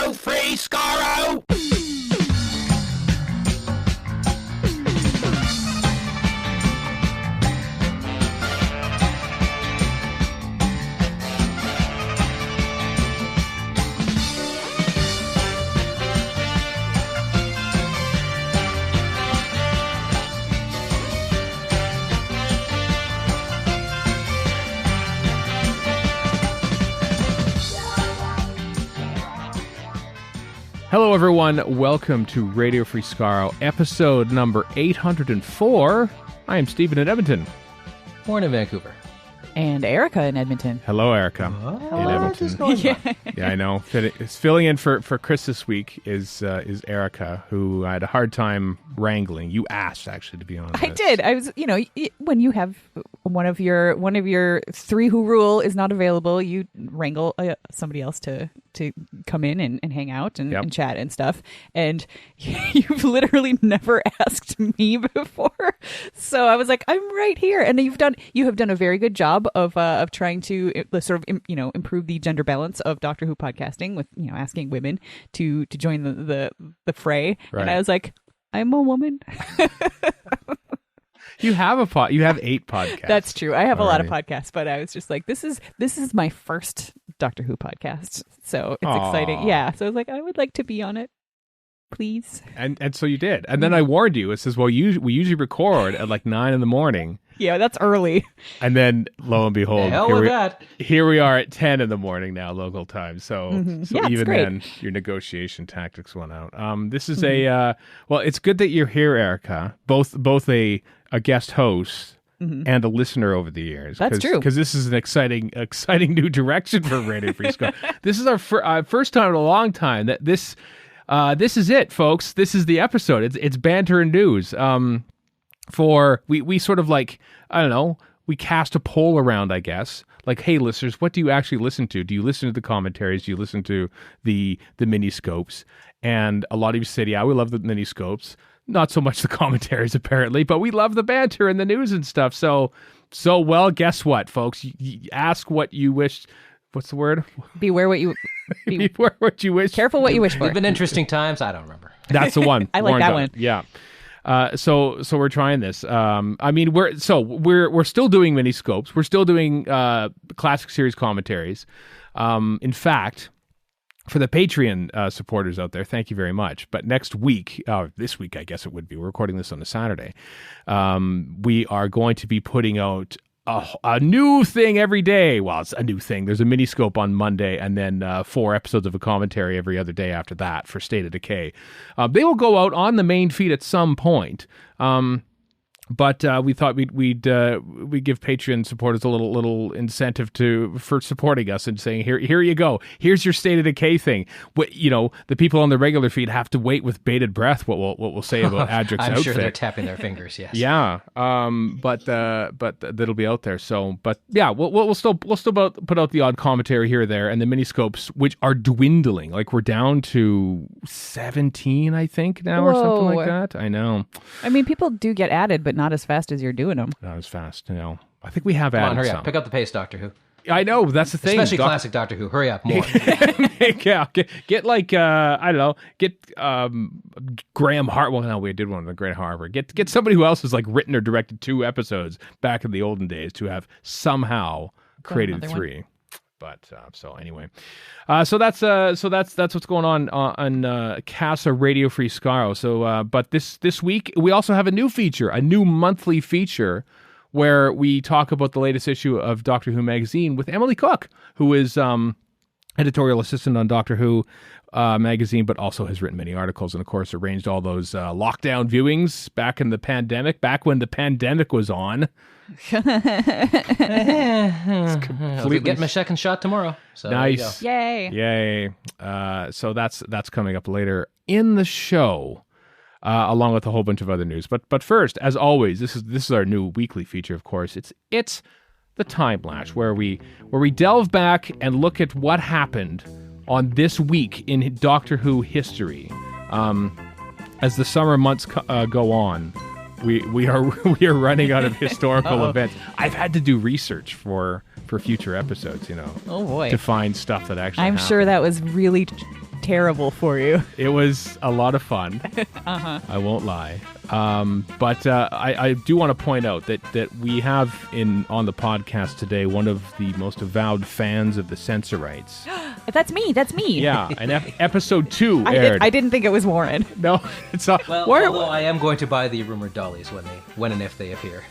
Radio Free Skaro! Hello, everyone. Welcome to Radio Free Skaro, episode number 804. I am Stephen in Edmonton. Born in Vancouver. And Erika in Edmonton. Hello, Erika. In Edmonton. Yeah, I know. Filling in for Chris this week is Erika, who I had a hard time wrangling. You asked, actually, to be honest. I did. I was, when you have one of your three who rule is not available, you wrangle somebody else to come in and hang out and chat and stuff. And you've literally never asked me before, so I was like, I'm right here. And you have done a very good job of trying to sort of improve the gender balance of Doctor Who podcasting with asking women to join the fray. Right. And I was like, I'm a woman. You have you have 8 podcasts. That's true. I have a lot of podcasts, but I was just like, this is my first Doctor Who podcast, so it's exciting. Yeah, so I was like, I would like to be on it, please. And so you did. And then I warned you. It says, well, we usually record at like 9 a.m. Yeah, that's early. And then, lo and behold, that. Here we are at 10 a.m. now, local time. So, even great. then, your negotiation tactics went out. This is well, it's good that you're here, Erika. Both a guest host and a listener over the years. That's true. Because this is an exciting new direction for Radio Free Skaro. This is our first time in a long time that this is it, folks. This is the episode. It's banter and news. We sort of like, I don't know, we cast a poll around, I guess. Like, hey, listeners, what do you actually listen to? Do you listen to the commentaries? Do you listen to the mini-scopes? And a lot of you said, yeah, we love the mini-scopes. Not so much the commentaries, apparently, but we love the banter and the news and stuff. So well, guess what, folks? You ask what you wish. What's the word? Beware what you... Beware what you wish. Careful what you wish for. It's been interesting times. I don't remember. That's the one. I like that one. Yeah. So we're trying this. I mean, we're still doing mini scopes. We're still doing classic series commentaries. In fact, for the Patreon supporters out there, thank you very much. But next week, this week I guess it would be. We're recording this on a Saturday. We are going to be putting out a new thing every day. Well, it's a new thing. There's a mini scope on Monday, and then 4 episodes of a commentary every other day after that for State of Decay. They will go out on the main feed at some point. But we thought we'd give Patreon supporters a little incentive for supporting us and saying, here you go, here's your State of Decay thing. The people on the regular feed have to wait with bated breath what we'll say about Adric's outfit. I'm sure they're tapping their fingers. Yes. Yeah. But that'll be out there. So, but yeah, we'll still put out the odd commentary here or there, and the mini scopes, which are dwindling. Like we're down to 17, I think now. Whoa. Or something like that. I know. I mean, people do get added, but not as fast as you're doing them. Not as fast, I think we have added hurry some. up. Pick up the pace, Doctor Who. I know, that's the thing. Especially classic Doctor Who. Hurry up, more. Yeah, get like, I don't know, get Graham Hart. Well, no, we did one with Graham Harper. Get somebody who else has like written or directed 2 episodes back in the olden days to have somehow created 3. But so anyway, so that's what's going on Casa Radio Free Skaro. So, but this week we also have a new feature, a new monthly feature, where we talk about the latest issue of Doctor Who magazine with Emily Cook, who is editorial assistant on Doctor Who magazine, but also has written many articles and, of course, arranged all those lockdown viewings back in the pandemic, back when the pandemic was on. I'll be getting my second shot tomorrow. So nice. Yay. So that's coming up later in the show, along with a whole bunch of other news. But first, as always, this is our new weekly feature, of course. It's the Timelash, where we delve back and look at what happened on this week in Doctor Who history. As the summer months go on, we are running out of historical events. I've had to do research for future episodes, Oh boy, to find stuff that actually I'm happened. sure that was really terrible for you. It was a lot of fun. I won't lie. But I do want to point out that we have on the podcast today one of the most avowed fans of the censor rights. That's me. Yeah, and episode 2 aired. I didn't think it was Warren. No, it's not. Well, although I am going to buy the rumored dollies when and if they appear.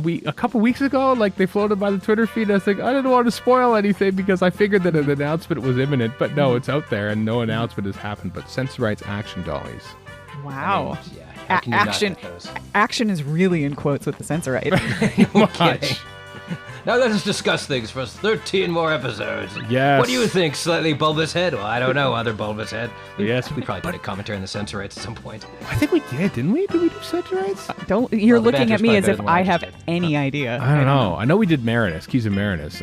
We a couple weeks ago, like they floated by the Twitter feed. I was like, I didn't want to spoil anything because I figured that an announcement was imminent, but no, it's out there and no announcement has happened. But censor rights action dollies. Wow. I mean, how can you not get those? Action is really in quotes with the censor right. Much. Now let us discuss things for 13 more episodes. Yes. What do you think, slightly bulbous head? Well, I don't know, other bulbous head. Yes. We probably did a commentary on the censor rights at some point. I think we did, didn't we? Did we do censor rights? You're looking banter's at me probably as better if than what I I just have did. any idea. I don't know. I know we did Marinus, Keys of Marinus.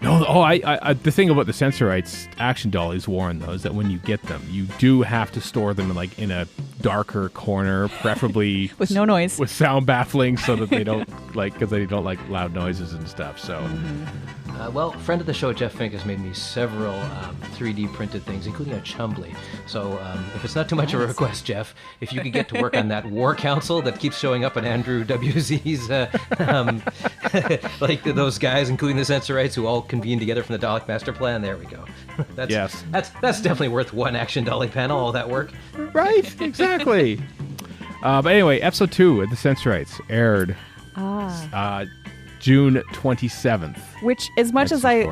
The thing about the censor rights action dollies, Warren, though, is that when you get them, you do have to store them in a darker corner, preferably with no noise, with sound baffling, so that they don't because they don't like loud noises and stuff. So, well, friend of the show Jeff Fink has made me several 3D printed things, including a Chumbly. So, if it's not too much of a request, Jeff, if you could get to work on that War Council that keeps showing up in Andrew WZ's, like those guys, including the censor rights, who all convene together from the Dalek Master Plan. There we go. Yes. That's definitely worth one action dolly panel, all that work. Right, exactly. But anyway, episode 2 of the censor rights aired June 27th. Which, as much as I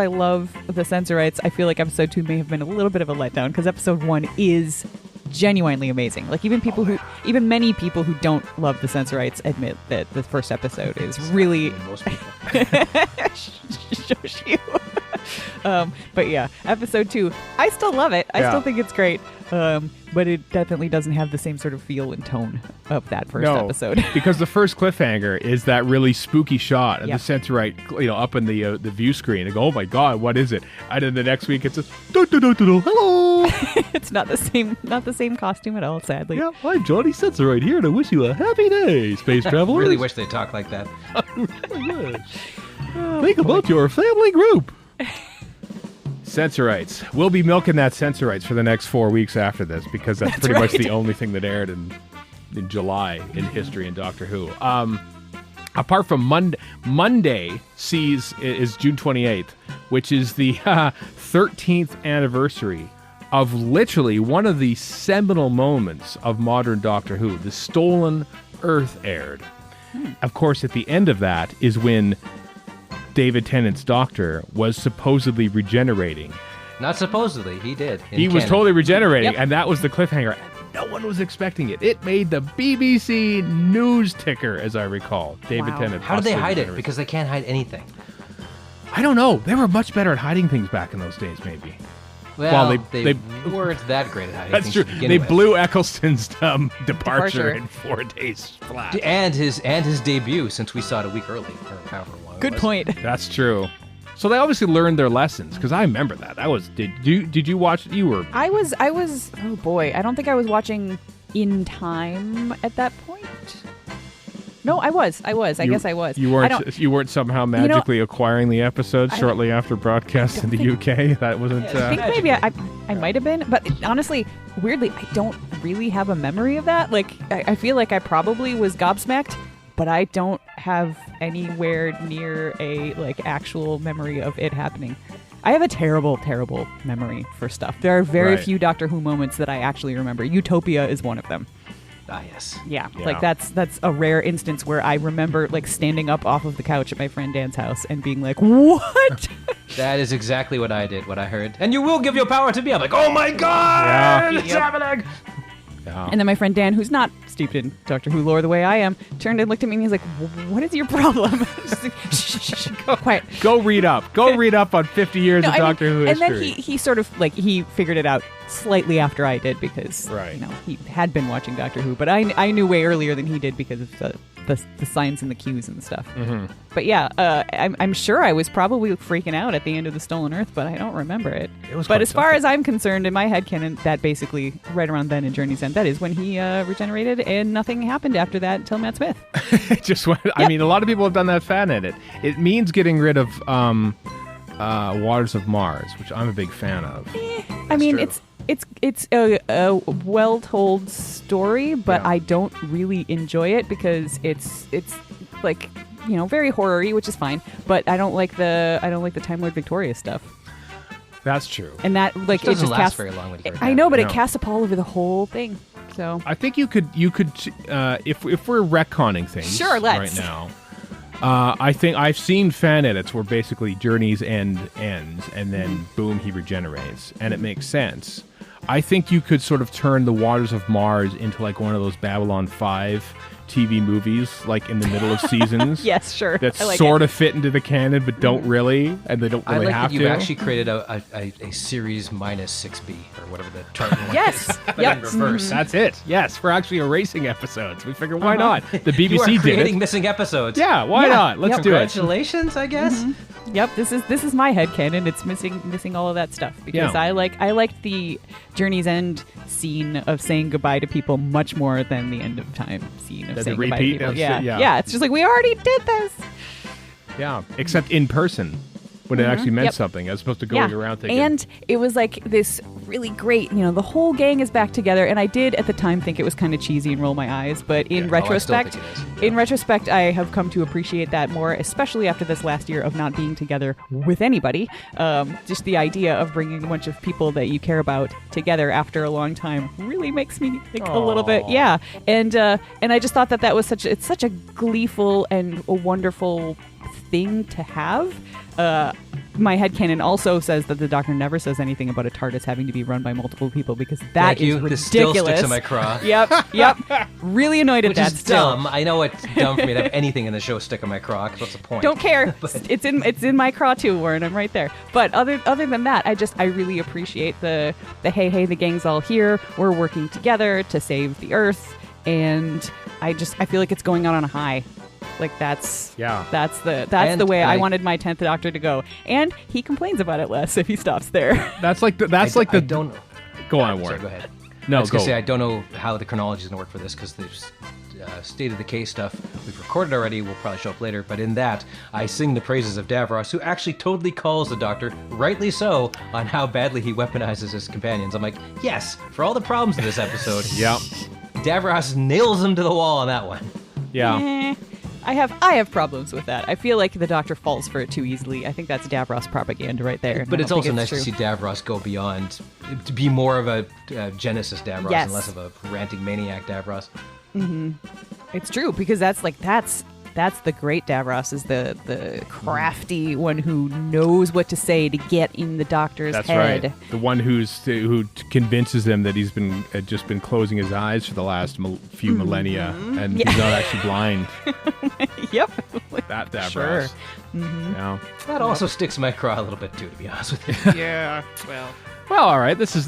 love the censor rights, I feel like episode 2 may have been a little bit of a letdown because episode 1 is genuinely amazing. Like even many people who don't love the censor rights admit that the first episode is really Most people. shows you. But yeah, episode 2, I still love it. I still think it's great. But it definitely doesn't have the same sort of feel and tone of that first episode. Because the first cliffhanger is that really spooky shot of the censor right, up in the view screen. And go, oh my god, what is it? And then the next week it says, hello. It's not the same costume at all, sadly. Yeah, I'm Johnny Censor right here to wish you a happy day, space travelers. I really wish they talked like that. Think about your family group. Censor rights. We'll be milking that censor rights for the next 4 weeks after this because that's pretty much the only thing that aired in July in history in Doctor Who. Apart from Monday is June 28th, which is the 13th anniversary of literally one of the seminal moments of modern Doctor Who. The Stolen Earth aired. Of course, at the end of that is when David Tennant's Doctor was supposedly regenerating. Not supposedly, he did. He was totally regenerating, and that was the cliffhanger. No one was expecting it. It made the BBC news ticker, as I recall. David Tennant. How did they hide it? Because they can't hide anything. I don't know. They were much better at hiding things back in those days, maybe. Well, they weren't that great at hiding That's things. true. They blew Eccleston's departure in 4 days flat. And his debut, since we saw it a week early, or however long. Good point. That's true. So they obviously learned their lessons because I remember that. Did you watch? You were. I was. Oh boy, I don't think I was watching in time at that point. No, I was. I guess I was. You weren't somehow magically acquiring the episodes shortly after broadcast in the UK. That wasn't. I think maybe I might have been, but honestly, weirdly, I don't really have a memory of that. Like, I feel like I probably was gobsmacked, but I don't have anywhere near a actual memory of it happening. I have a terrible, terrible memory for stuff. There are very few Doctor Who moments that I actually remember. Utopia is one of them. Ah, yes. Yeah, like that's a rare instance where I remember standing up off of the couch at my friend Dan's house and being like, "What?" That is exactly what I did, what I heard. And you will give your power to me. I'm like, "Oh my god, it's happening!" Yeah. And then my friend Dan, who's not steeped in Doctor Who lore the way I am, turned and looked at me and he's like, "What is your problem?" Just like, shh, go quiet. Go read up. Go read up on 50 years of Doctor Who history. And then he sort of he figured it out slightly after I did because he had been watching Doctor Who, but I knew way earlier than he did because of the signs and the cues and stuff. Mm-hmm. But yeah, I'm sure I was probably freaking out at the end of the Stolen Earth, but I don't remember it. But as far as I'm concerned, in my headcanon, that basically right around then in Journey's End, that is when he regenerated, and nothing happened after that until Matt Smith. It just went. Yep. I mean, a lot of people have done that fan edit. It means getting rid of Waters of Mars, which I'm a big fan of. I mean, it's a well-told story, but I don't really enjoy it because it's like, very horror-y, which is fine. But I don't like the Time Lord Victoria stuff. That's true. And that it doesn't last very long when you I know, but it casts a pall over the whole thing. So I think you could if we're retconning things right now. I think I've seen fan edits where basically Journey's end ends and then boom, he regenerates, and it makes sense. I think you could sort of turn the Waters of Mars into like one of those Babylon 5 TV movies, like in the middle of seasons. Yes, sure. That sort of fit into the canon, but don't really, and they don't really have to. You've actually created a series minus 6B or whatever the term was. Yes. But in reverse. That's it. Yes, we're actually erasing episodes. We figured, why not? The BBC you are did creating it. missing episodes. Yeah, why not? Let's do it. Congratulations, I guess. Yep, this is my headcanon. It's missing all of that stuff because I liked the Journey's End scene of saying goodbye to people much more than the End of Time scene of saying goodbye to people. Yeah, it's just like we already did this. Yeah, except in person when it actually meant something as opposed to going around thinking. And it was like this really great, the whole gang is back together. And I did at the time think it was kind of cheesy and roll my eyes, but in retrospect, I have come to appreciate that more, especially after this last year of not being together with anybody. Just the idea of bringing a bunch of people that you care about together after a long time really makes me think a little bit. Yeah. And I just thought that was such a gleeful and a wonderful thing to have. My headcanon also says that the Doctor never says anything about a TARDIS having to be run by multiple people because that is ridiculous. This still sticks in my craw. Yep. Really annoyed at that. Which is dumb. I know it's dumb for me to have anything in the show stick in my craw. What's the point? Don't care. It's in my craw too, Warren. I'm right there. But other than that, I really appreciate the hey, the gang's all here. We're working together to save the Earth, and I feel like it's going out on a high. Like that's the way I wanted my 10th Doctor to go, and he complains about it less if he stops there. I don't. Go on, Warren. Sorry, go ahead. No, I was going to say I don't know how the chronology is going to work for this because there's state of the case stuff we've recorded already. Will probably show up later, but in that I sing the praises of Davros, who actually totally calls the Doctor, rightly so, on how badly he weaponizes his companions. I'm like, yes, for all the problems in this episode, Davros nails him to the wall on that one. Yeah. I have problems with that. I feel like the Doctor falls for it too easily. I think that's Davros propaganda right there. But it's also nice to see Davros go beyond, to be more of a Genesis Davros and less of a ranting maniac Davros. Mm-hmm. It's true because that's the great Davros, is the crafty one who knows what to say to get in the Doctor's head. That's right. The one who convinces him that he's been just been closing his eyes for the last few millennia, and he's not actually blind. Yep. That Davros. Sure. Mm-hmm. Yeah. That also sticks in my craw a little bit too, to be honest with you. Yeah. Well, all right. This is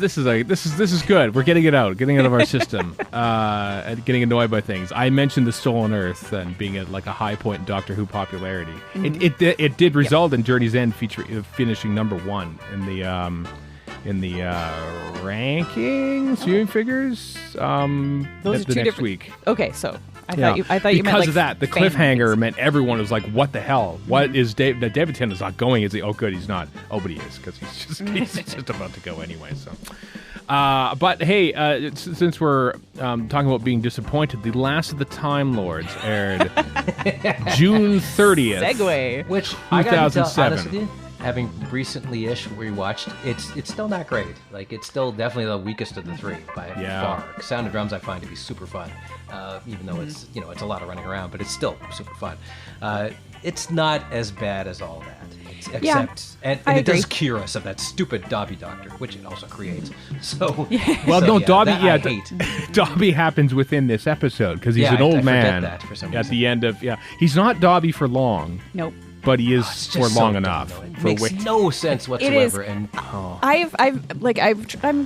good. We're getting it out of our system, and getting annoyed by things. I mentioned the Stolen Earth and being a high point in Doctor Who popularity. Mm-hmm. It did result in Journey's End finishing number 1 in the rankings, viewing figures. Those are the next week. Okay, so. I thought you meant because of that. The cliffhanger meant everyone was like, "What the hell? What is Dave? David Tennant's not going, is he? Oh, good, he's not. Oh, but he is because he's just about to go anyway." So, but hey, since we're talking about being disappointed, the Last of the Time Lords aired June 30th. Segue. Which 2007. I gotta be honest with you, having recently-ish rewatched, it's still not great. Like, it's still definitely the weakest of the three by far. Sound of Drums I find to be super fun, even though it's a lot of running around, but it's still super fun. It's not as bad as all that. And it does cure us of that stupid Dobby Doctor, which it also creates. So, Dobby. I hate. Dobby happens within this episode because he's an old man that for some at reason. the end of he's not Dobby for long. Nope. But he is for long enough. It makes no sense whatsoever. And I'm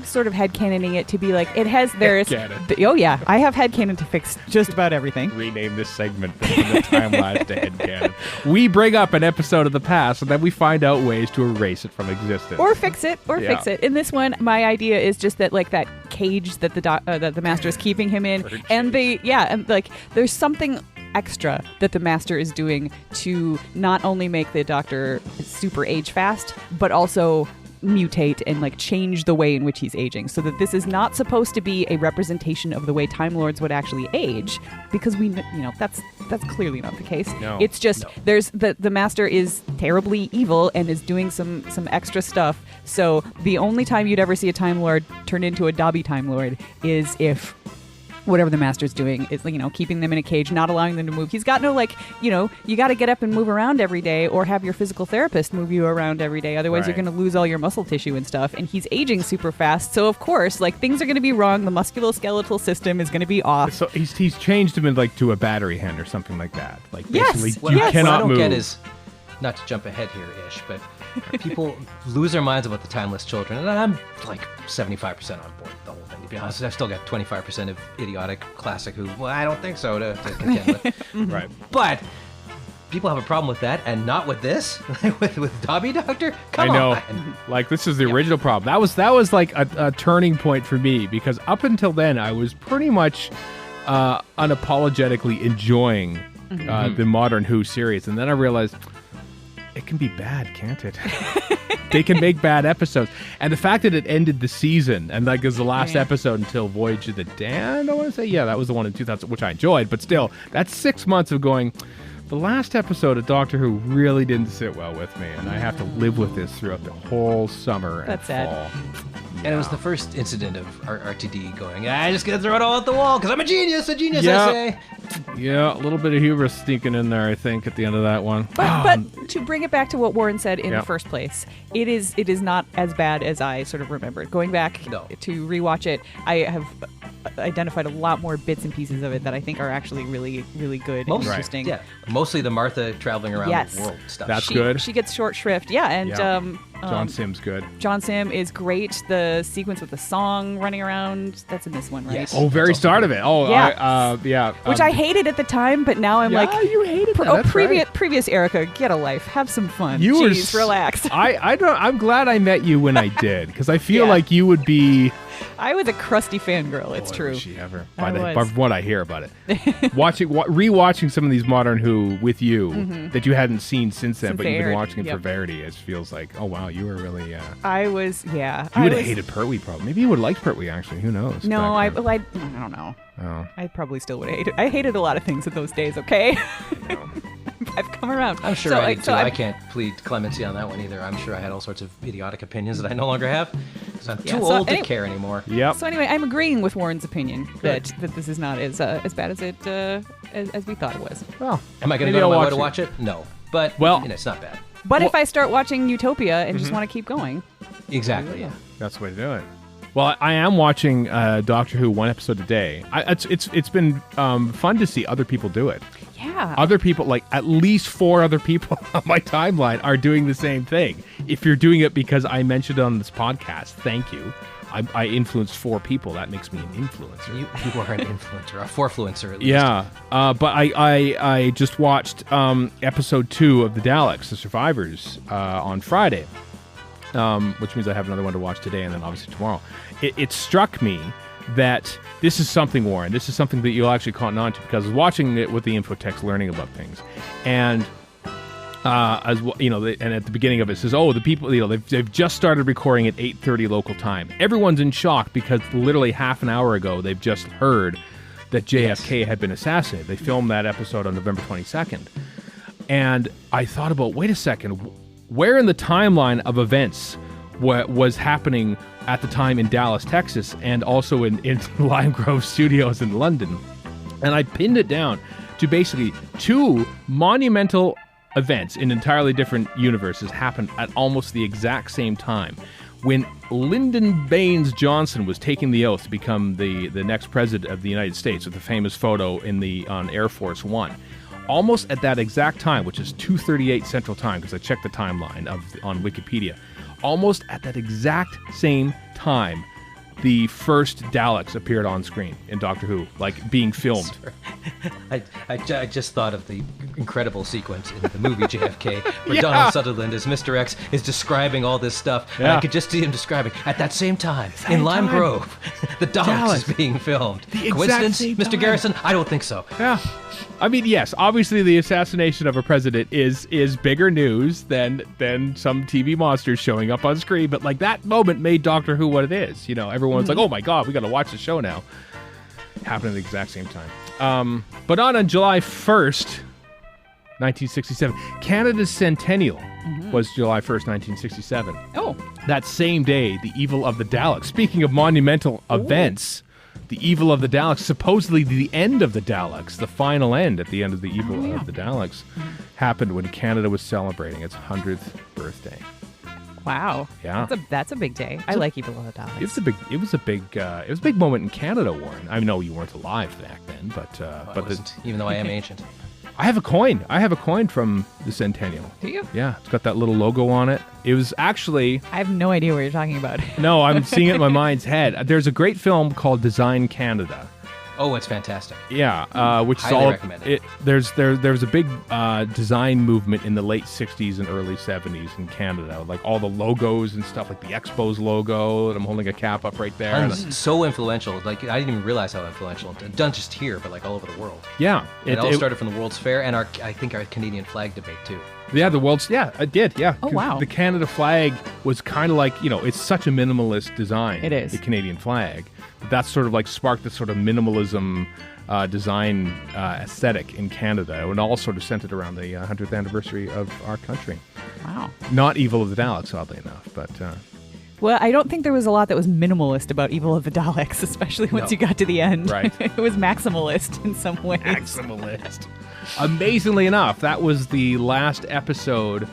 sort of headcanoning it to be like it has I have headcanon to fix just about everything. Rename this segment from the Timelash to headcanon. We bring up an episode of the past and then we find out ways to erase it from existence or fix it fix it. In this one, my idea is just that that cage that the Master is keeping him in, and there's something extra that the Master is doing to not only make the Doctor super age fast, but also mutate and like change the way in which he's aging, so that this is not supposed to be a representation of the way Time Lords would actually age, because that's clearly not the case. No. It's just there's the Master is terribly evil and is doing some extra stuff. So the only time you'd ever see a Time Lord turn into a Dobby Time Lord is if whatever the Master's doing is, keeping them in a cage, not allowing them to move. He's got no, you got to get up and move around every day, or have your physical therapist move you around every day. Otherwise, you're going to lose all your muscle tissue and stuff. And he's aging super fast. So, of course, things are going to be wrong. The musculoskeletal system is going to be off. So he's changed him to a battery hen or something like that. Yes. Basically, you cannot what I don't move. get is, not to jump ahead here, Ish, but people lose their minds about the Timeless Children, and I'm 75% on board the whole thing, to be honest. I've still got 25% of idiotic classic who, I don't think so, to contend with. Right. But people have a problem with that, and not with this, with Dobby Doctor. Come I know. on. This is the original problem. That was like a turning point for me, because up until then I was pretty much unapologetically enjoying the modern Who series, and then I realized it can be bad, can't it? They can make bad episodes. And the fact that it ended the season, and it was the last episode until Voyage of the Damned, I want to say, that was the one in 2000, which I enjoyed, but still, that's 6 months of going, the last episode of Doctor Who really didn't sit well with me, and I have to live with this throughout the whole summer and fall. And it was the first incident of RTD going, I just got to throw it all at the wall because I'm a genius, I say. Yeah, a little bit of hubris sneaking in there, I think, at the end of that one. But to bring it back to what Warren said in the first place, it is not as bad as I sort of remembered. Going back to rewatch it, I have identified a lot more bits and pieces of it that I think are actually really, really good and interesting. Yeah, mostly the Martha traveling around the world stuff. That's good. She gets short shrift, and John Sim's good. John Sim is great. The sequence with the song running around, that's in this one, right? Yes. Oh, very start of it. Oh, yeah. Which I hated at the time, but now I'm you hated that. Previous Erika, get a life, have some fun. Jeez, relax. I'm glad I met you when I did, because I feel like you would be. I was a crusty fangirl. It's true. Was she ever? By what I hear about it, rewatching some of these modern Who with you that you hadn't seen since then, but you've been watching it for Verity. It feels like, oh wow, you were really. I was, yeah. You would have hated Pertwee, probably. Maybe you would have liked Pertwee, actually. Who knows? No, I don't know. Oh. I probably still would have hated. I hated a lot of things in those days. Okay. I've come around. I'm sure I did too. I can't plead clemency on that one either. I'm sure I had all sorts of idiotic opinions that I no longer have because I'm too old to care anymore. Yep. So anyway, I'm agreeing with Warren's opinion that this is not as bad as it as we thought it was. Well, am I going to go to my way to watch it? No, but it's not bad. But if I start watching Utopia and just want to keep going, exactly, yeah, that's the way to do it. Well, I am watching Doctor Who one episode a day. It's been fun to see other people do it. Yeah. Other people, at least 4 other people on my timeline are doing the same thing. If you're doing it because I mentioned it on this podcast, thank you. I influenced 4 people. That makes me an influencer. You are an influencer, a 4-fluencer at least. Yeah. But I just watched episode 2 of the Daleks, the Survivors, on Friday. Which means I have another one to watch today and then obviously tomorrow. It struck me that this is something, Warren. This is something that you'll actually cotton on to, because I was watching it with the infotext, learning about things, and as well, and at the beginning of it says, the people, they've just started recording at 8:30 local time. Everyone's in shock because literally half an hour ago they've just heard that JFK had been assassinated. They filmed that episode on November 22nd, and I thought about, wait a second, where in the timeline of events was happening at the time in Dallas, Texas, and also in Lime Grove Studios in London. And I pinned it down to basically 2 monumental events in entirely different universes happened at almost the exact same time. When Lyndon Baines Johnson was taking the oath to become the next president of the United States, with the famous photo on Air Force One. Almost at that exact time, which is 2:38 Central Time, because I checked the timeline on Wikipedia, almost at that exact same time, the first Daleks appeared on screen in Doctor Who, being filmed. I just thought of the incredible sequence in the movie JFK where Donald Sutherland as Mr. X is describing all this stuff, and I could just see him describing, at that same time, in Lime Grove, the Daleks is being filmed. Coincidence, Mr. Garrison? I don't think so. Yeah. I mean, yes, obviously the assassination of a president is bigger news than some TV monsters showing up on screen. But like that moment made Doctor Who what it is. You know, everyone's like, oh my God, we got to watch the show now. Happened at the exact same time. But on July 1st, 1967, Canada's centennial was July 1st, 1967. Oh. That same day, the evil of the Daleks. Speaking of monumental events, the evil of the Daleks, supposedly the end of the Daleks, the final end at the end of the evil of the Daleks, happened when Canada was celebrating its 100th birthday. Wow. Yeah. That's a big day. I like Evil of the Daleks. It was a big moment in Canada, Warren. I know you weren't alive back then, but even though I am ancient. I have a coin. I have a coin from the centennial. Do you? Yeah, it's got that little logo on it. It was actually... I have no idea what you're talking about. No, I'm seeing it in my mind's head. There's a great film called Design Canada. Oh, it's fantastic. Yeah, which is Highly all... recommend it. There's a big design movement in the late 60s and early 70s in Canada. Like all the logos and stuff, like the Expos logo, and I'm holding a cap up right there. So influential. Like, I didn't even realize how influential. Done just here, but like all over the world. Yeah. It all started from the World's Fair and I think our Canadian flag debate too. Yeah, it did, yeah. Oh, wow. The Canada flag was kind of like, it's such a minimalist design. It is. The Canadian flag. That's sort of like sparked this sort of minimalism design aesthetic in Canada, and all sort of centered around the 100th anniversary of our country. Wow. Not Evil of the Daleks, oddly enough, but... Well, I don't think there was a lot that was minimalist about Evil of the Daleks, especially once you got to the end. Right. It was maximalist in some ways. Maximalist. Amazingly enough, that was the last episode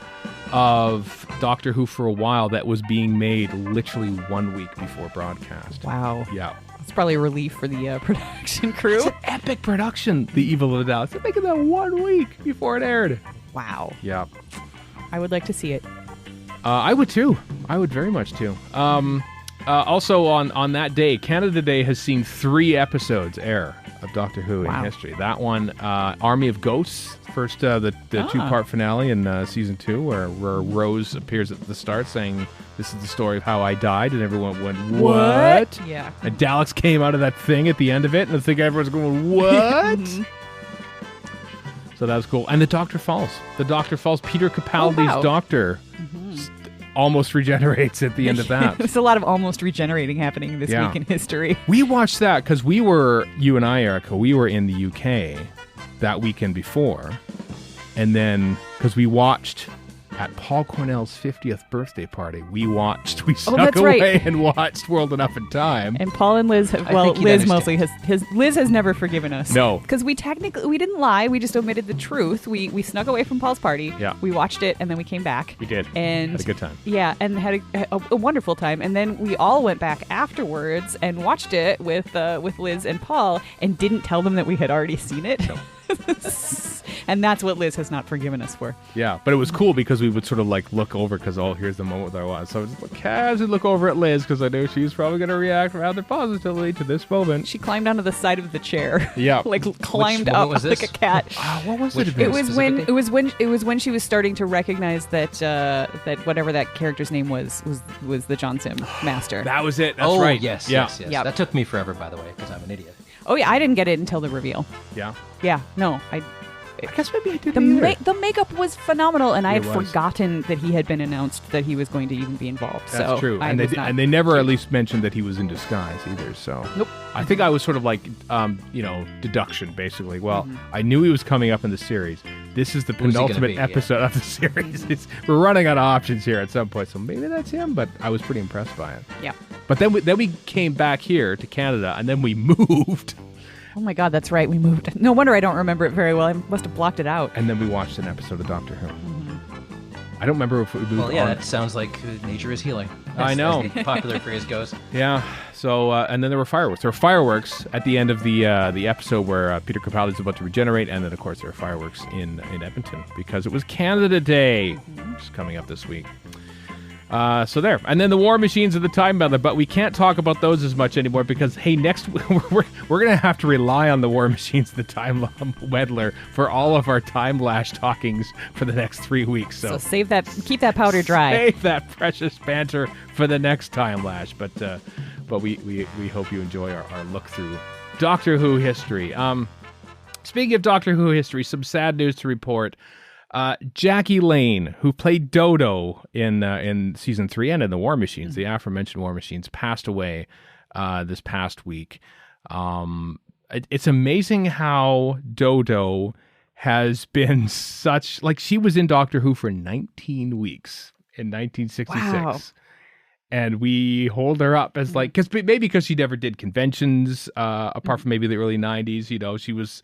of Doctor Who for a while that was being made literally 1 week before broadcast. Wow. Yeah. It's probably a relief for the production crew. It's an epic production, The Evil of the Daleks. They're making that 1 week before it aired. Wow. Yeah. I would like to see it. I would too. I would very much too. Also on that day, Canada Day has seen 3 episodes air of Doctor Who in history. That one, Army of Ghosts, first the 2-part finale in season 2, where Rose appears at the start saying, "This is the story of how I died," and everyone went, "What?" Yeah. And Daleks came out of that thing at the end of it, and I think everyone's going, "What?" So that was cool. And the Doctor Falls. Peter Capaldi's Doctor almost regenerates at the end of that. There's a lot of almost regenerating happening this week in history. We watched that because you and I, Erika, we were in the UK that weekend before. And then, because we watched at Paul Cornell's 50th birthday party, we snuck away and watched World Enough in Time. And Paul and Liz Liz mostly Liz has never forgiven us. No. Because we didn't lie, we just omitted the truth. We snuck away from Paul's party. Yeah. We watched it and then we came back. We did. And had a good time. Yeah, and had a wonderful time. And then we all went back afterwards and watched it with Liz and Paul and didn't tell them that we had already seen it. No. And that's what Liz has not forgiven us for. Yeah, but it was cool because we would sort of like look over because, here's the moment there was. So I just casually look over at Liz because I knew she's probably going to react rather positively to this moment. She climbed onto the side of the chair. Yeah. Like climbed up like a cat. What was it? It was when she was starting to recognize that whatever that character's name was the John Sim master. That was it. That's right. Yes. Yep. That took me forever, by the way, because I'm an idiot. Oh yeah, I didn't get it until the reveal. Yeah. Yeah. No, I guess maybe I did. The makeup was phenomenal, and I had forgotten that he had been announced that he was going to even be involved. That's true, and they never at least mentioned that he was in disguise either. So nope. I think I was sort of like deduction basically. Well, I knew he was coming up in the series. This is the penultimate episode of the series. We're running out of options here at some point, so maybe that's him. But I was pretty impressed by it. Yeah. But then we came back here to Canada, and then we moved. Oh my God, that's right. We moved. No wonder I don't remember it very well. I must have blocked it out. And then we watched an episode of Doctor Who. I don't remember if we moved on. Well, yeah, that sounds like nature is healing. I know. As the popular phrase goes. Yeah. So, and then there were fireworks. There were fireworks at the end of the episode where Peter Capaldi is about to regenerate, and then, of course, there were fireworks in Edmonton because it was Canada Day, which is coming up this week. So there. And then the War Machines of the Time Meddler, but we can't talk about those as much anymore because, hey, next we're going to have to rely on the War Machines of the Time Meddler for all of our Timelash talkings for the next 3 weeks. So save that, keep that powder dry. Save that precious banter for the next Timelash. But we hope you enjoy our look through Doctor Who history. Speaking of Doctor Who history, some sad news to report. Jackie Lane, who played Dodo in season 3 and in the War Machines, the aforementioned War Machines, passed away this past week. It's amazing how Dodo has been such, like, she was in Doctor Who for 19 weeks in 1966. Wow. And we hold her up as like, because she never did conventions, apart from maybe the early 90s. You know, she was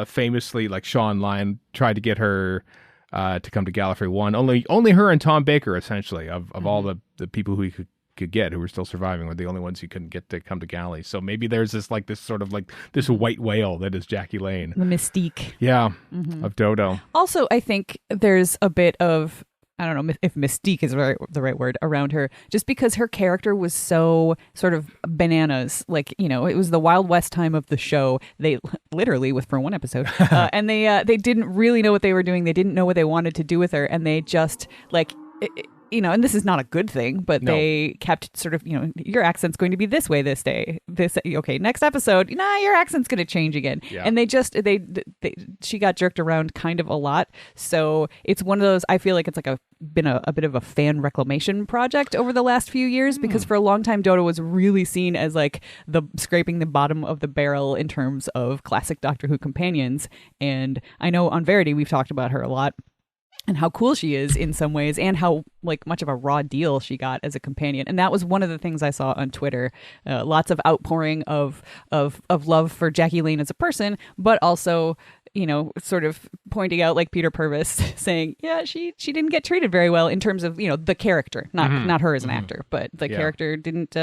famously, like, Sean Lyon tried to get her to come to Gallifrey 1. Only her and Tom Baker, essentially, of all the people who he could get who were still surviving, were the only ones he couldn't get to come to Galley. So maybe there's this white whale that is Jackie Lane. The mystique. Yeah, of Dodo. Also, I think there's a bit of, I don't know if mystique is the right word, around her, just because her character was so sort of bananas. Like, you know, it was the Wild West time of the show. They literally, for one episode, and they didn't really know what they were doing. They didn't know what they wanted to do with her, and they just like. You know, and this is not a good thing, but they kept sort of, you know, your accent's going to be this way this day. Okay, next episode, your accent's going to change again. Yeah. And she got jerked around kind of a lot. So it's one of those, I feel like it's like been a bit of a fan reclamation project over the last few years, because for a long time, Dodo was really seen as like scraping the bottom of the barrel in terms of classic Doctor Who companions. And I know on Verity, we've talked about her a lot, and how cool she is in some ways, and how like much of a raw deal she got as a companion. And that was one of the things I saw on Twitter. Lots of outpouring of love for Jackie Lane as a person, but also, you know, sort of pointing out, like Peter Purvis saying, yeah, she didn't get treated very well in terms of, you know, the character, not her as an actor, but the character didn't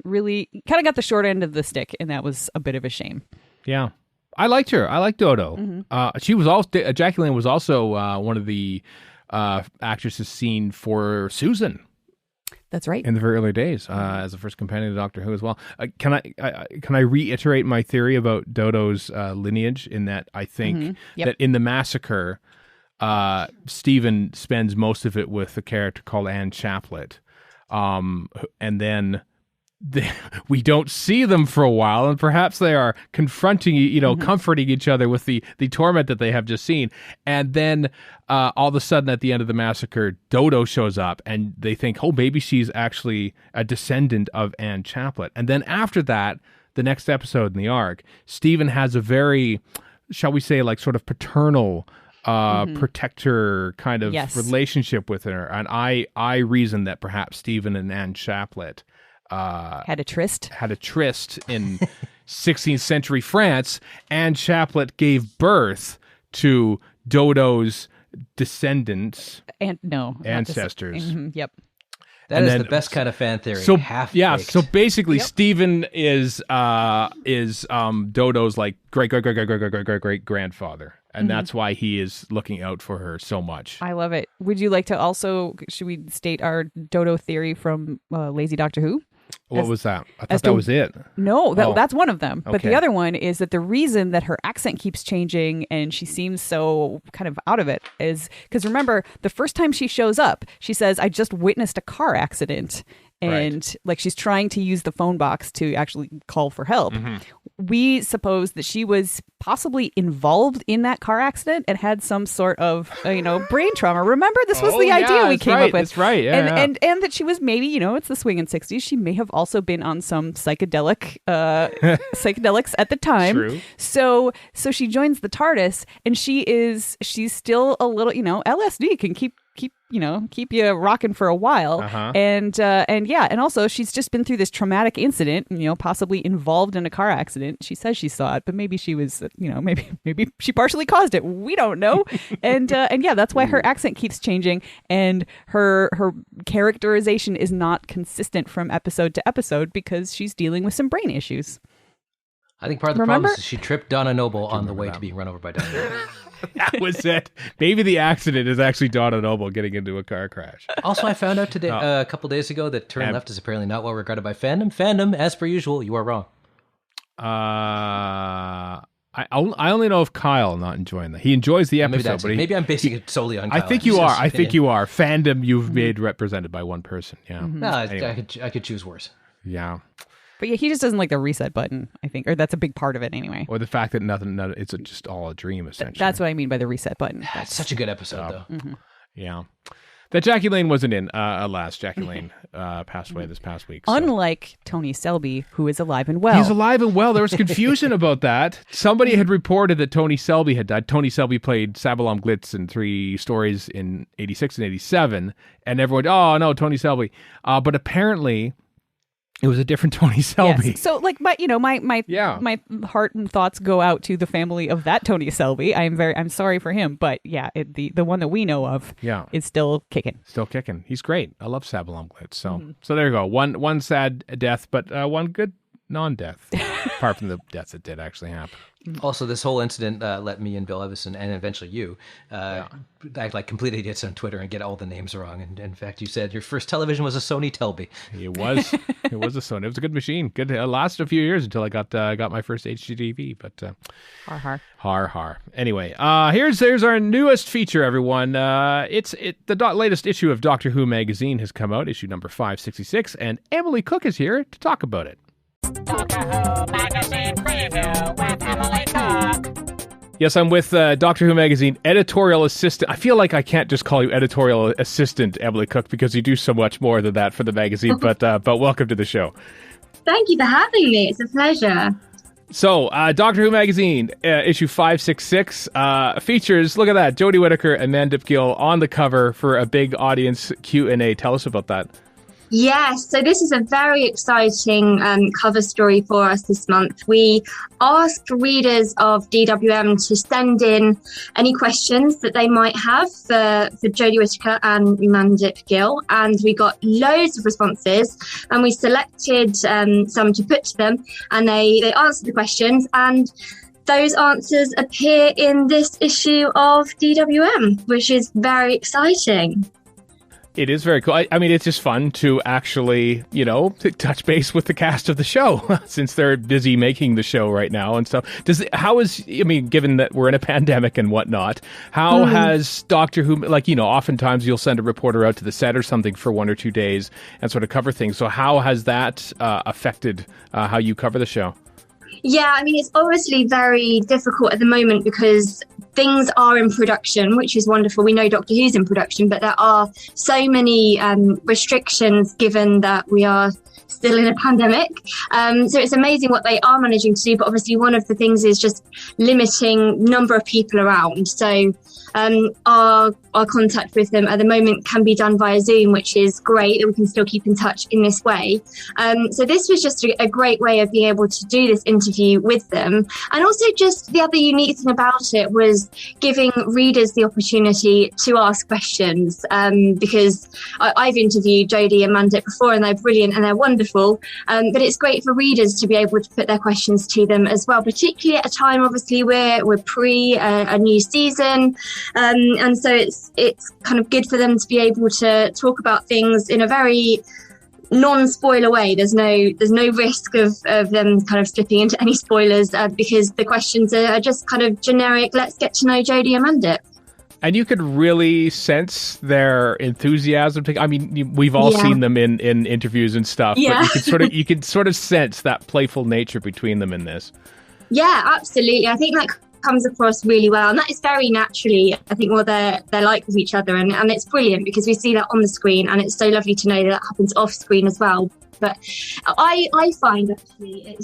really, kind of got the short end of the stick, and that was a bit of a shame. Yeah. I liked her. I liked Dodo. She was also, Jackie Lane was also one of the actresses seen for Susan. That's right. In the very early days, as the first companion to Doctor Who as well. Can I reiterate my theory about Dodo's lineage, in that I think that in the massacre, Stephen spends most of it with a character called Anne Chaplet, and then we don't see them for a while, and perhaps they are confronting, comforting each other with the torment that they have just seen. And then all of a sudden at the end of the massacre, Dodo shows up, and they think, oh, maybe she's actually a descendant of Anne Chaplet. And then after that, the next episode in the arc, Stephen has a very, shall we say, like sort of paternal protector kind of relationship with her. And I reason that perhaps Stephen and Anne Chaplet had a tryst in 16th century France, and Chaplet gave birth to Dodo's descendants and ancestors. Yep. That is the best kind of fan theory. So half-baked. So basically, Stephen is Dodo's like great grandfather, and that's why he is looking out for her so much. I love it. Would you like to also, should we state our Dodo theory from Lazy Doctor Who? What was that? I thought that was it. No, that's one of them. But the other one is that the reason that her accent keeps changing and she seems so kind of out of it is because, remember, the first time she shows up, she says, I just witnessed a car accident. And like she's trying to use the phone box to actually call for help. We suppose that she was possibly involved in that car accident and had some sort of brain trauma. Remember, this was the idea we came up with. That's right. Yeah, and that she was maybe, it's the swinging 60s. She may have also been on some psychedelics at the time. True. So she joins the TARDIS, and she's still a little, LSD can keep you rocking for a while. And also she's just been through this traumatic incident, possibly involved in a car accident. She says she saw it, but maybe she was, maybe she partially caused it. We don't know. And that's why her accent keeps changing, and her characterization is not consistent from episode to episode because she's dealing with some brain issues. I think part of the problem is she tripped Donna Noble on the way to being run over by Donna Noble. That was it. Maybe the accident is actually Donna Noble getting into a car crash. Also, I found out today, a couple days ago, that Turn Left is apparently not well regarded by fandom. Fandom, as per usual, you are wrong. I only know of Kyle not enjoying that. He enjoys the episode, but maybe I'm basing it solely on Kyle. I think you are. I think you are. Fandom you've made represented by one person. Yeah. No, anyway. I could choose worse. Yeah. But yeah, he just doesn't like the reset button, I think, or that's a big part of it anyway. Or the fact that nothing it's just all a dream, essentially. That's what I mean by the reset button. That's such a good episode, though. Mm-hmm. Yeah. That Jackie Lane wasn't in, alas. Jackie Lane passed away this past week. So. Unlike Tony Selby, who is alive and well. He's alive and well. There was confusion about that. Somebody had reported that Tony Selby had died. Tony Selby played Sabalom Glitz in 3 stories in 86 and 87. And everyone, oh, no, Tony Selby. But apparently... it was a different Tony Selby. Yes. So, like, my heart and thoughts go out to the family of that Tony Selby. I'm sorry for him, but yeah, the one that we know of, is still kicking. Still kicking. He's great. I love Sabalom Glitz. So there you go. One sad death, but one good non-death, apart from the deaths that did actually happen. Also, this whole incident let me and Bill Evison, and eventually you, act like complete idiots on Twitter and get all the names wrong. And in fact, you said your first television was a Sony Telby. It was. It was a Sony. It was a good machine. Good. It lasted a few years until I got my first HDTV. But har. Anyway, here's our newest feature, everyone. The latest issue of Doctor Who magazine has come out, issue number 566, and Emily Cook is here to talk about it. Doctor Who Magazine Preview with Emily Cook. Yes, I'm with Doctor Who Magazine editorial assistant. I feel like I can't just call you editorial assistant, Emily Cook, because you do so much more than that for the magazine. But welcome to the show. Thank you for having me. It's a pleasure. So, Doctor Who Magazine, issue 566, features, look at that, Jodie Whittaker and Mandip Gill on the cover for a big audience Q&A. Tell us about that. Yes, so this is a very exciting cover story for us this month. We asked readers of DWM to send in any questions that they might have for Jodie Whittaker and Mandip Gill, and we got loads of responses, and we selected some to put to them, and they answered the questions, and those answers appear in this issue of DWM, which is very exciting. It is very cool. I mean, it's just fun to actually, to touch base with the cast of the show since they're busy making the show right now and stuff. Given that we're in a pandemic and whatnot, how has Doctor Who, oftentimes you'll send a reporter out to the set or something for 1 or 2 days and sort of cover things. So how has that affected how you cover the show? Yeah, I mean, it's obviously very difficult at the moment because things are in production, which is wonderful. We know Doctor Who's in production, but there are so many restrictions given that we are still in a pandemic. So it's amazing what they are managing to do. But obviously, one of the things is just limiting number of people around. So our contact with them at the moment can be done via Zoom, which is great that we can still keep in touch in this way. So this was just a great way of being able to do this interview with them. And also just the other unique thing about it was giving readers the opportunity to ask questions, because I've interviewed Jodie and Mandip before and they're brilliant and they're wonderful. But it's great for readers to be able to put their questions to them as well, particularly at a time, obviously, we're pre a new season. And so it's kind of good for them to be able to talk about things in a very non-spoiler way. There's no risk of them kind of slipping into any spoilers because the questions are just kind of generic. Let's get to know Jodie and Mandip. And you could really sense their enthusiasm. I mean, we've all seen them in interviews and stuff, but you could sort of sense that playful nature between them in this. Yeah, absolutely. I think that comes across really well, and that is very naturally, I think, what they're like with each other, and it's brilliant because we see that on the screen, and it's so lovely to know that happens off screen as well. But I find actually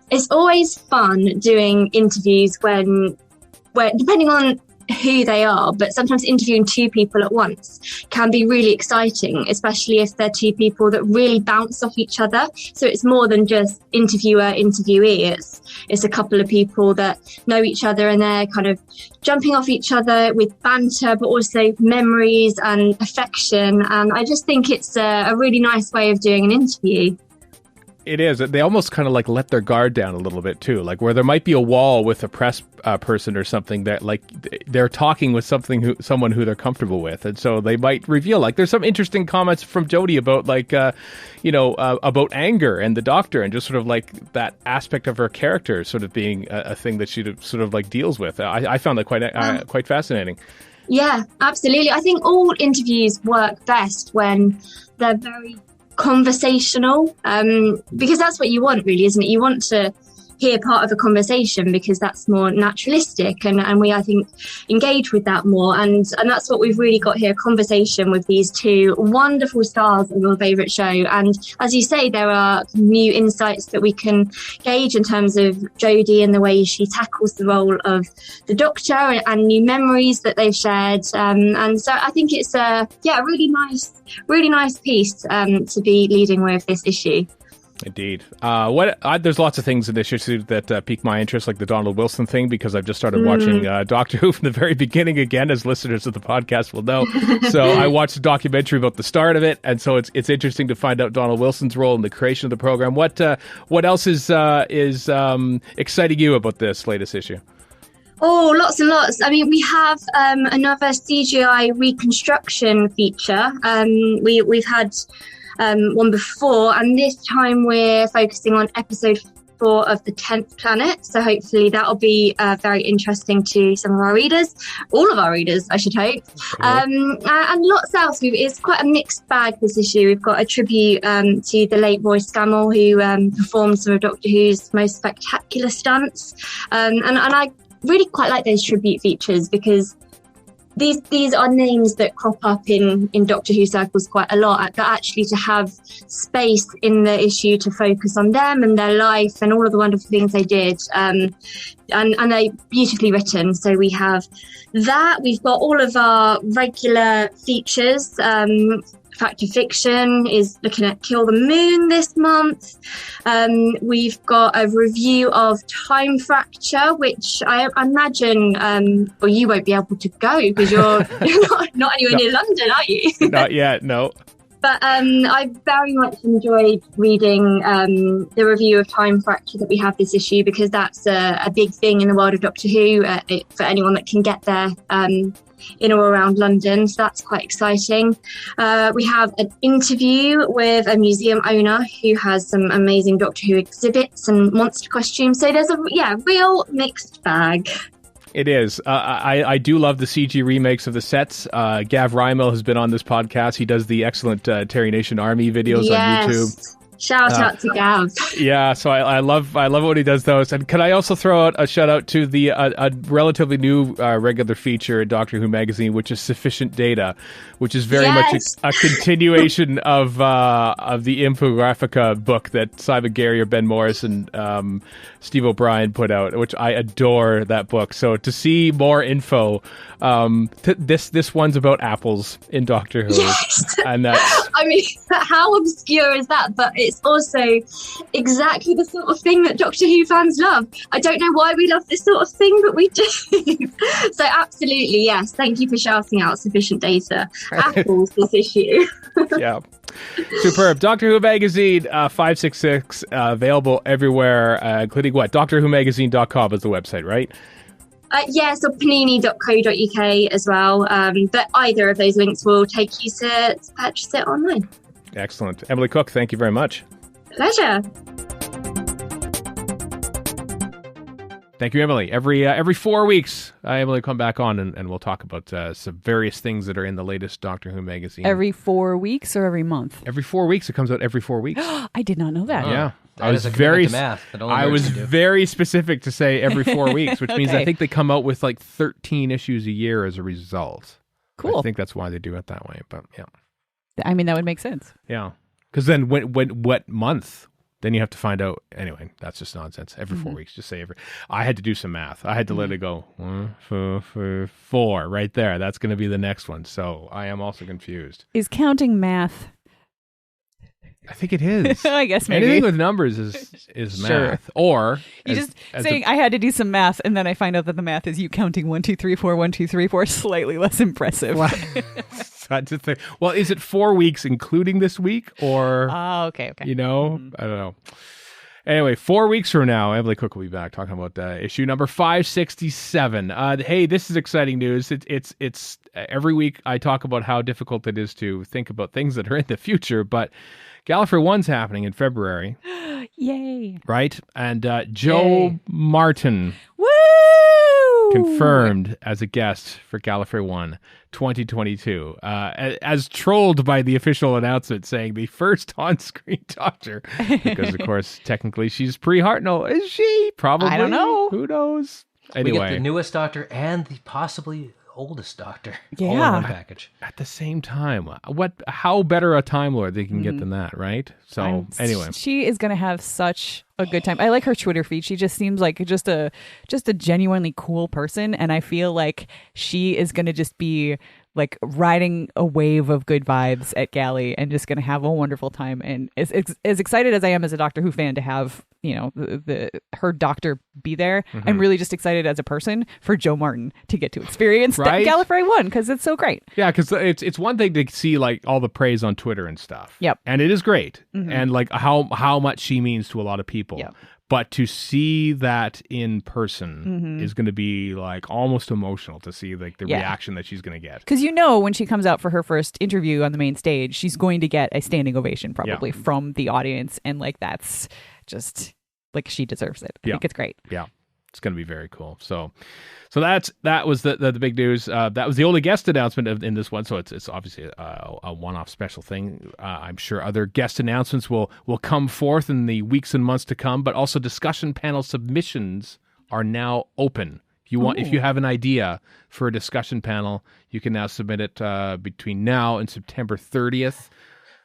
it's always fun doing interviews when depending on who they are, but sometimes interviewing 2 people at once can be really exciting, especially if they're 2 people that really bounce off each other. So it's more than just interviewer, interviewee. It's a couple of people that know each other and they're kind of jumping off each other with banter, but also memories and affection. And I just think it's a really nice way of doing an interview. It is. They almost kind of like let their guard down a little bit too, like where there might be a wall with a press person or something that like they're talking with someone who they're comfortable with, and so they might reveal. Like there's some interesting comments from Jodie about about anger and the Doctor, and just sort of like that aspect of her character sort of being a thing that she sort of like deals with. I found that quite fascinating. Yeah, absolutely. I think all interviews work best when they're very conversational, because that's what you want, really, isn't it? You want to hear part of a conversation because that's more naturalistic, and we, I think, engage with that more, and that's what we've really got here, a conversation with these two wonderful stars of your favourite show. And as you say, there are new insights that we can gauge in terms of Jodie and the way she tackles the role of the Doctor, and new memories that they've shared, and so I think it's a really nice piece to be leading with this issue. Indeed. There's lots of things in this issue that pique my interest, like the Donald Wilson thing, because I've just started watching Doctor Who from the very beginning again, as listeners of the podcast will know. So I watched a documentary about the start of it, and so it's interesting to find out Donald Wilson's role in the creation of the program. What else is exciting you about this latest issue? Oh, lots and lots. I mean, we have another CGI reconstruction feature. We've had one before, and this time we're focusing on episode 4 of the 10th planet, so hopefully that'll be very interesting to some of our readers, all of our readers, I should hope. And lots else. It's quite a mixed bag, this issue. We've got a tribute to the late Roy Scammell, who performed some of Doctor Who's most spectacular stunts, and I really quite like those tribute features, because these are names that crop up in Doctor Who circles quite a lot, but actually to have space in the issue to focus on them and their life and all of the wonderful things they did, and they're beautifully written. So we have that. We've got all of our regular features. Fact or Fiction is looking at Kill the Moon this month. We've got a review of Time Fracture, which I imagine, well, you won't be able to go because you're not anywhere near London, are you? Not yet, no. But I very much enjoyed reading the review of Time Fracture that we have this issue, because that's a big thing in the world of Doctor Who for anyone that can get there in or around London. So that's quite exciting. We have an interview with a museum owner who has some amazing Doctor Who exhibits and monster costumes. So there's a real mixed bag. It is. I do love the CG remakes of the sets. Gav Rymel has been on this podcast. He does the excellent Terry Nation Army videos on YouTube. Shout out to Gav. Yeah, so I love when he does those. And can I also throw out a shout out to the a relatively new regular feature in Doctor Who magazine, which is Sufficient Data, which is very much a continuation of the Infographica book that Simon Gary or Ben Morris and Steve O'Brien put out, which I adore that book. So to see more info, this one's about apples in Doctor Who, and that's. I mean, how obscure is that? But it's also exactly the sort of thing that Doctor Who fans love. I don't know why we love this sort of thing, but we do. So absolutely, yes. Thank you for shouting out Sufficient Data. Apples, this issue. Yeah. Superb. Doctor Who Magazine, 566, available everywhere, including what? DoctorWhoMagazine.com is the website, right? Yes, or panini.co.uk as well. But either of those links will take you to purchase it online. Excellent. Emily Cook, thank you very much. Pleasure. Thank you, Emily. Every 4 weeks, Emily will come back on and we'll talk about some various things that are in the latest Doctor Who magazine. Every 4 weeks or every month? Every 4 weeks. It comes out every 4 weeks. I did not know that. Yeah. I was very specific to say every 4 weeks, which means I think they come out with like 13 issues a year as a result. Cool. I think that's why they do it that way, but yeah. I mean, that would make sense. Yeah. Because then when what month? Then you have to find out. Anyway, that's just nonsense. Every 4 weeks, just say every. I had to do some math. I had to let it go. 4 right there. That's going to be the next one. So I am also confused. Is counting math? I think it is. I guess maybe. Anything with numbers is Sure. math. Or you just saying I had to do some math, and then I find out that the math is you counting 1, 2, 3, 4, 1, 2, 3, 4. Slightly less impressive. Well, is it 4 weeks including this week, or? Oh, okay. You know, I don't know. Anyway, 4 weeks from now, Emily Cook will be back talking about issue number 567. Hey, this is exciting news. It's every week I talk about how difficult it is to think about things that are in the future, but Gallifrey 1's happening in February. Yay. Right? And Joe Martin. Woo! confirmed as a guest for Gallifrey 1 2022, as trolled by the official announcement saying the first on-screen Doctor, because of course technically she's pre-Hartnell. Is she? Probably. I don't know. Who knows? Anyway, we get the newest Doctor and the possibly oldest Doctor all in Yeah. one package. at the same time, how better a Time Lord they can get than that, right? So anyway, she is going to have such a good time. I like her Twitter feed. She just seems like just a genuinely cool person, and I feel like she is going to just be like riding a wave of good vibes at Galley and just going to have a wonderful time. And as excited as I am as a Doctor Who fan to have, you know, her Doctor be there, I'm really just excited as a person for Joe Martin to get to experience Right? Gallifrey 1 because it's so great. yeah, because it's one thing to see like all the praise on Twitter and stuff. Yep. And it is great, and like how much she means to a lot of people. Yep. But to see that in person is going to be like almost emotional to see like the reaction that she's going to get. Because you know when she comes out for her first interview on the main stage, she's going to get a standing ovation probably from the audience. And like that's just like she deserves it. I think it's great. Yeah. It's going to be very cool. So that was the big news. That was the only guest announcement in this one. So it's obviously a one-off special thing. I'm sure other guest announcements will come forth in the weeks and months to come. But also discussion panel submissions are now open. If you have an idea for a discussion panel, you can now submit it between now and September 30th.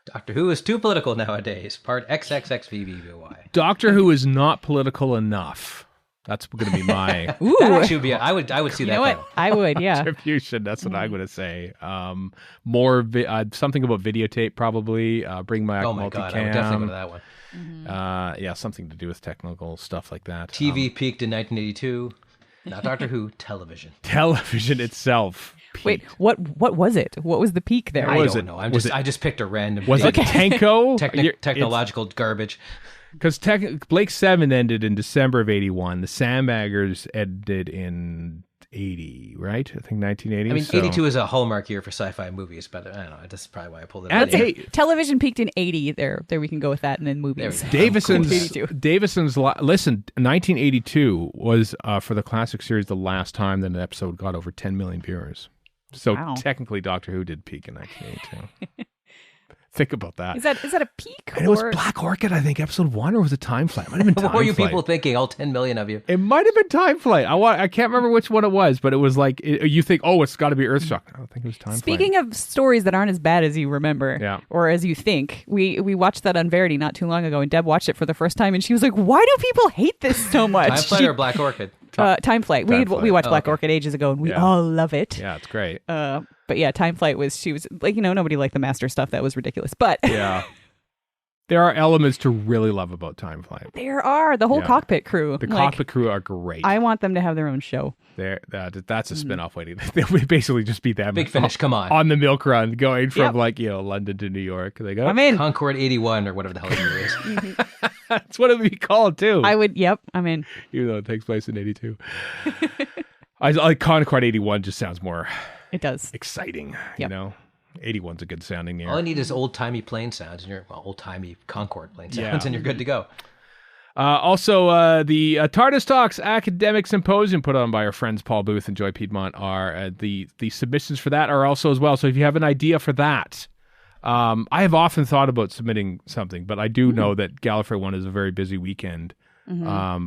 Doctor Who is too political nowadays. Part XXXVVY. Doctor Who is not political enough. That's going to be my Ooh. That actually would be. I would see You that. know what? panel. I would, yeah. attribution. That's what I'm going to say. More something about videotape, probably. Bring back Oh my multicam. god, I would definitely go to that one. Yeah, something to do with technical stuff like that. TV peaked in 1982. Not Doctor Who, television. Television itself. Wait, peaked. what was it? What was the peak there? I was don't it? know. Was it- I just picked a random. Was it Tanko? Technological garbage. Because Blake 7 ended in December of 81. The Sandbaggers ended in 80, right? I think 1980. I mean, so. 82 is a hallmark year for sci-fi movies, but I don't know. That's probably why I pulled it And out. hey, Television peaked in 80. There we can go with that, and then movies. There we Davison's 82. listen, 1982 was for the classic series the last time that an episode got over 10 million viewers. So Wow. technically Doctor Who did peak in 1982. Think about that. Is that a peak? And it was Black Orchid, I think, episode 1, or was it Time Flight? It might have been Time What were you Flight. people thinking? All 10 million of you. It might have been Time Flight. I can't remember which one it was, but it was like, you think, oh, it's got to be Earthshock. I don't think it was Time Flight. Speaking of stories that aren't as bad as you remember, Yeah. or as you think, we watched that on Verity not too long ago, and Deb watched it for the first time, and she was like, "Why do people hate this so much?" Time Flight or Black Orchid? Time Flight. Time Flight. We watched Oh, Black okay. Orchid ages ago, and we Yeah. all love it. Yeah, it's great. But yeah, Time Flight she was like, nobody liked the Master stuff. That was ridiculous. But Yeah. There are elements to really love about Time Flight. there are the whole Yeah. cockpit crew. The Like, cockpit crew are great. I want them to have their own show. That's a spin-off waiting. They would basically just be them Big Finish, come on. the milk run going from Yep. London to New York. They go, I'm in. Concord 81 or whatever the hell the year is. that's what it would be called too. I would. Yep. I'm in. Even though it takes place in 82. I like Concord 81 just sounds more It does. exciting, Yep. 81's a good sounding year. All I need is old-timey plane sounds, and old-timey Concord plane sounds, Yeah. and you're good to go. Also, the TARDIS Talks Academic Symposium put on by our friends Paul Booth and Joy Piedmont are the submissions for that are also as well. So if you have an idea for that, I have often thought about submitting something, but I do know that Gallifrey 1 is a very busy weekend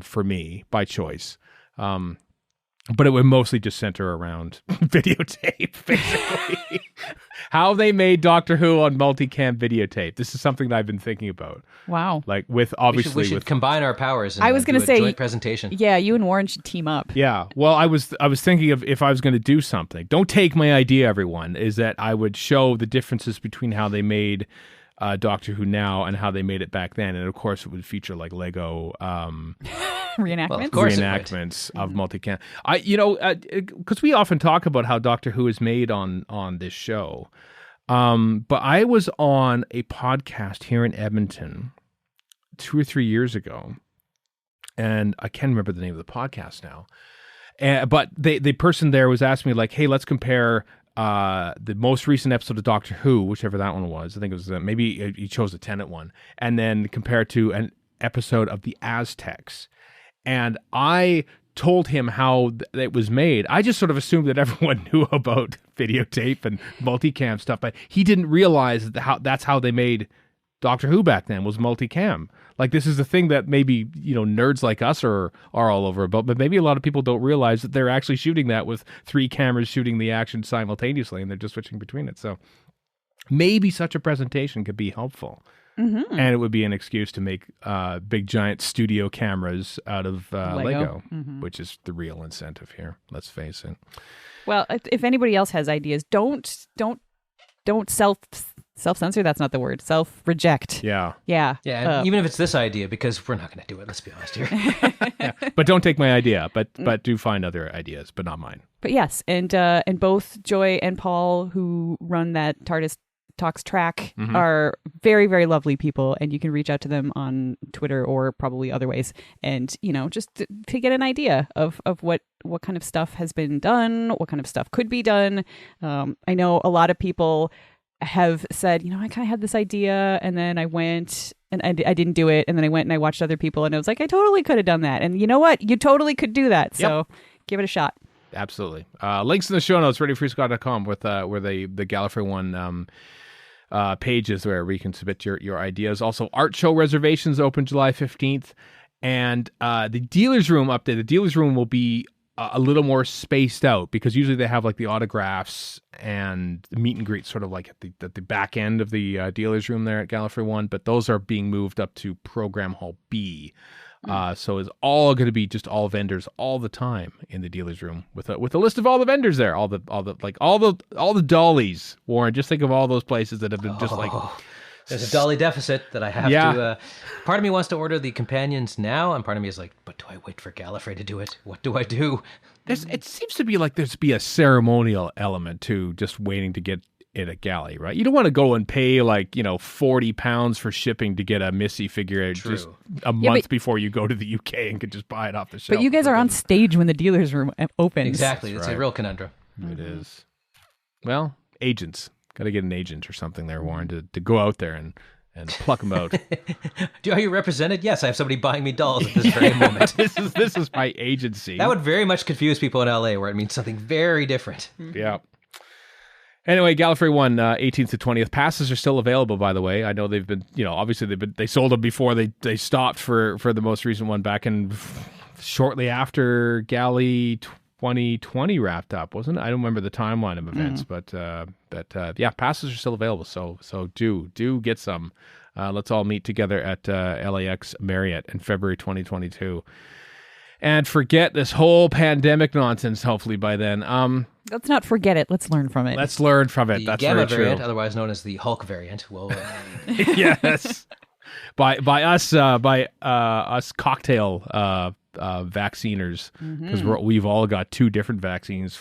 for me by choice. But it would mostly just center around videotape, basically. How they made Doctor Who on multicam videotape. This is something that I've been thinking about. Wow. Like with We obviously should with combine our powers and I was do gonna a say- joint presentation. Yeah, you and Warren should team up. yeah. Well, I was thinking of if I was going to do something. Don't take my idea, everyone. Is that I would show the differences between how they made Doctor Who now and how they made it back then, and of course it would feature like Lego Reenactments. Well, of course. reenactments of multicam. Because we often talk about how Doctor Who is made on this show. But I was on a podcast here in Edmonton 2 or 3 years ago, and I can't remember the name of the podcast now. But the person there was asking me like, "Hey, let's compare the most recent episode of Doctor Who, whichever that one was. I think it was maybe he chose the Tennant one, and then compare it to an episode of the Aztecs." And I told him how it was made, I just sort of assumed that everyone knew about videotape and multicam stuff, but he didn't realize that's how they made Doctor Who back then, was multicam. Like, this is the thing that maybe, nerds like us are all over about, but maybe a lot of people don't realize that they're actually shooting that with 3 cameras shooting the action simultaneously, and they're just switching between it. So maybe such a presentation could be helpful. Mm-hmm. And it would be an excuse to make big giant studio cameras out of Lego, which is the real incentive here. Let's face it. Well, if anybody else has ideas, don't self-censor. That's not the word. Self-reject. Yeah. And even if it's this idea, because we're not going to do it. Let's be honest here. Yeah. But don't take my idea. But do find other ideas, but not mine. But yes, and both Joy and Paul, who run that TARDIS Talks track, are very, very lovely people, and you can reach out to them on Twitter or probably other ways, and just to get an idea of what kind of stuff has been done, what kind of stuff could be done. I know a lot of people have said, I kind of had this idea, and then I went and I didn't do it, and then I went and I watched other people, and I was like, I totally could have done that, and you know what? You totally could do that. So give it a shot. Absolutely. Links in the show notes, readyfreescott.com, with where the Gallifrey One pages where you can submit your ideas. Also, art show reservations open July 15th, and the dealer's room update. The dealer's room will be a little more spaced out, because usually they have like the autographs and the meet and greet sort of like at the back end of the dealer's room there at Gallifrey One, but those are being moved up to Program Hall B. So it's all going to be just all vendors all the time in the dealer's room with a list of all the vendors there, all the dollies. Warren, just think of all those places that have been just like. There's a dolly deficit that I have to. Part of me wants to order the companions now, and part of me is like, but do I wait for Gallifrey to do it? What do I do? It seems to be like there's be a ceremonial element to just waiting to get in a galley, right? You don't want to go and pay £40 for shipping to get a Missy figure just a month before you go to the UK and could just buy it off the shelf. But you guys are on stage when the dealer's room opens. Exactly. It's a real conundrum. It is. Well, agents. Got to get an agent or something there, Warren, to go out there and pluck them out. Are you represented? Yes, I have somebody buying me dolls at this very moment. This is my agency. That would very much confuse people in LA, where it means something very different. Yeah. Anyway, Gallifrey 1, 18th to 20th. Passes are still available, by the way. I know they've been, obviously they sold them before they stopped for the most recent one back in shortly after Galley 2020 wrapped up, wasn't it? I don't remember the timeline of events, but passes are still available. So do get some. Let's all meet together at LAX Marriott in February 2022. And forget this whole pandemic nonsense, hopefully by then. Let's not forget it. Let's learn from it. Let's learn from it. The That's Gamma very variant, true. otherwise known as the Hulk variant, will... Yes. By us cocktail vacciners, because we've all got 2 different vaccines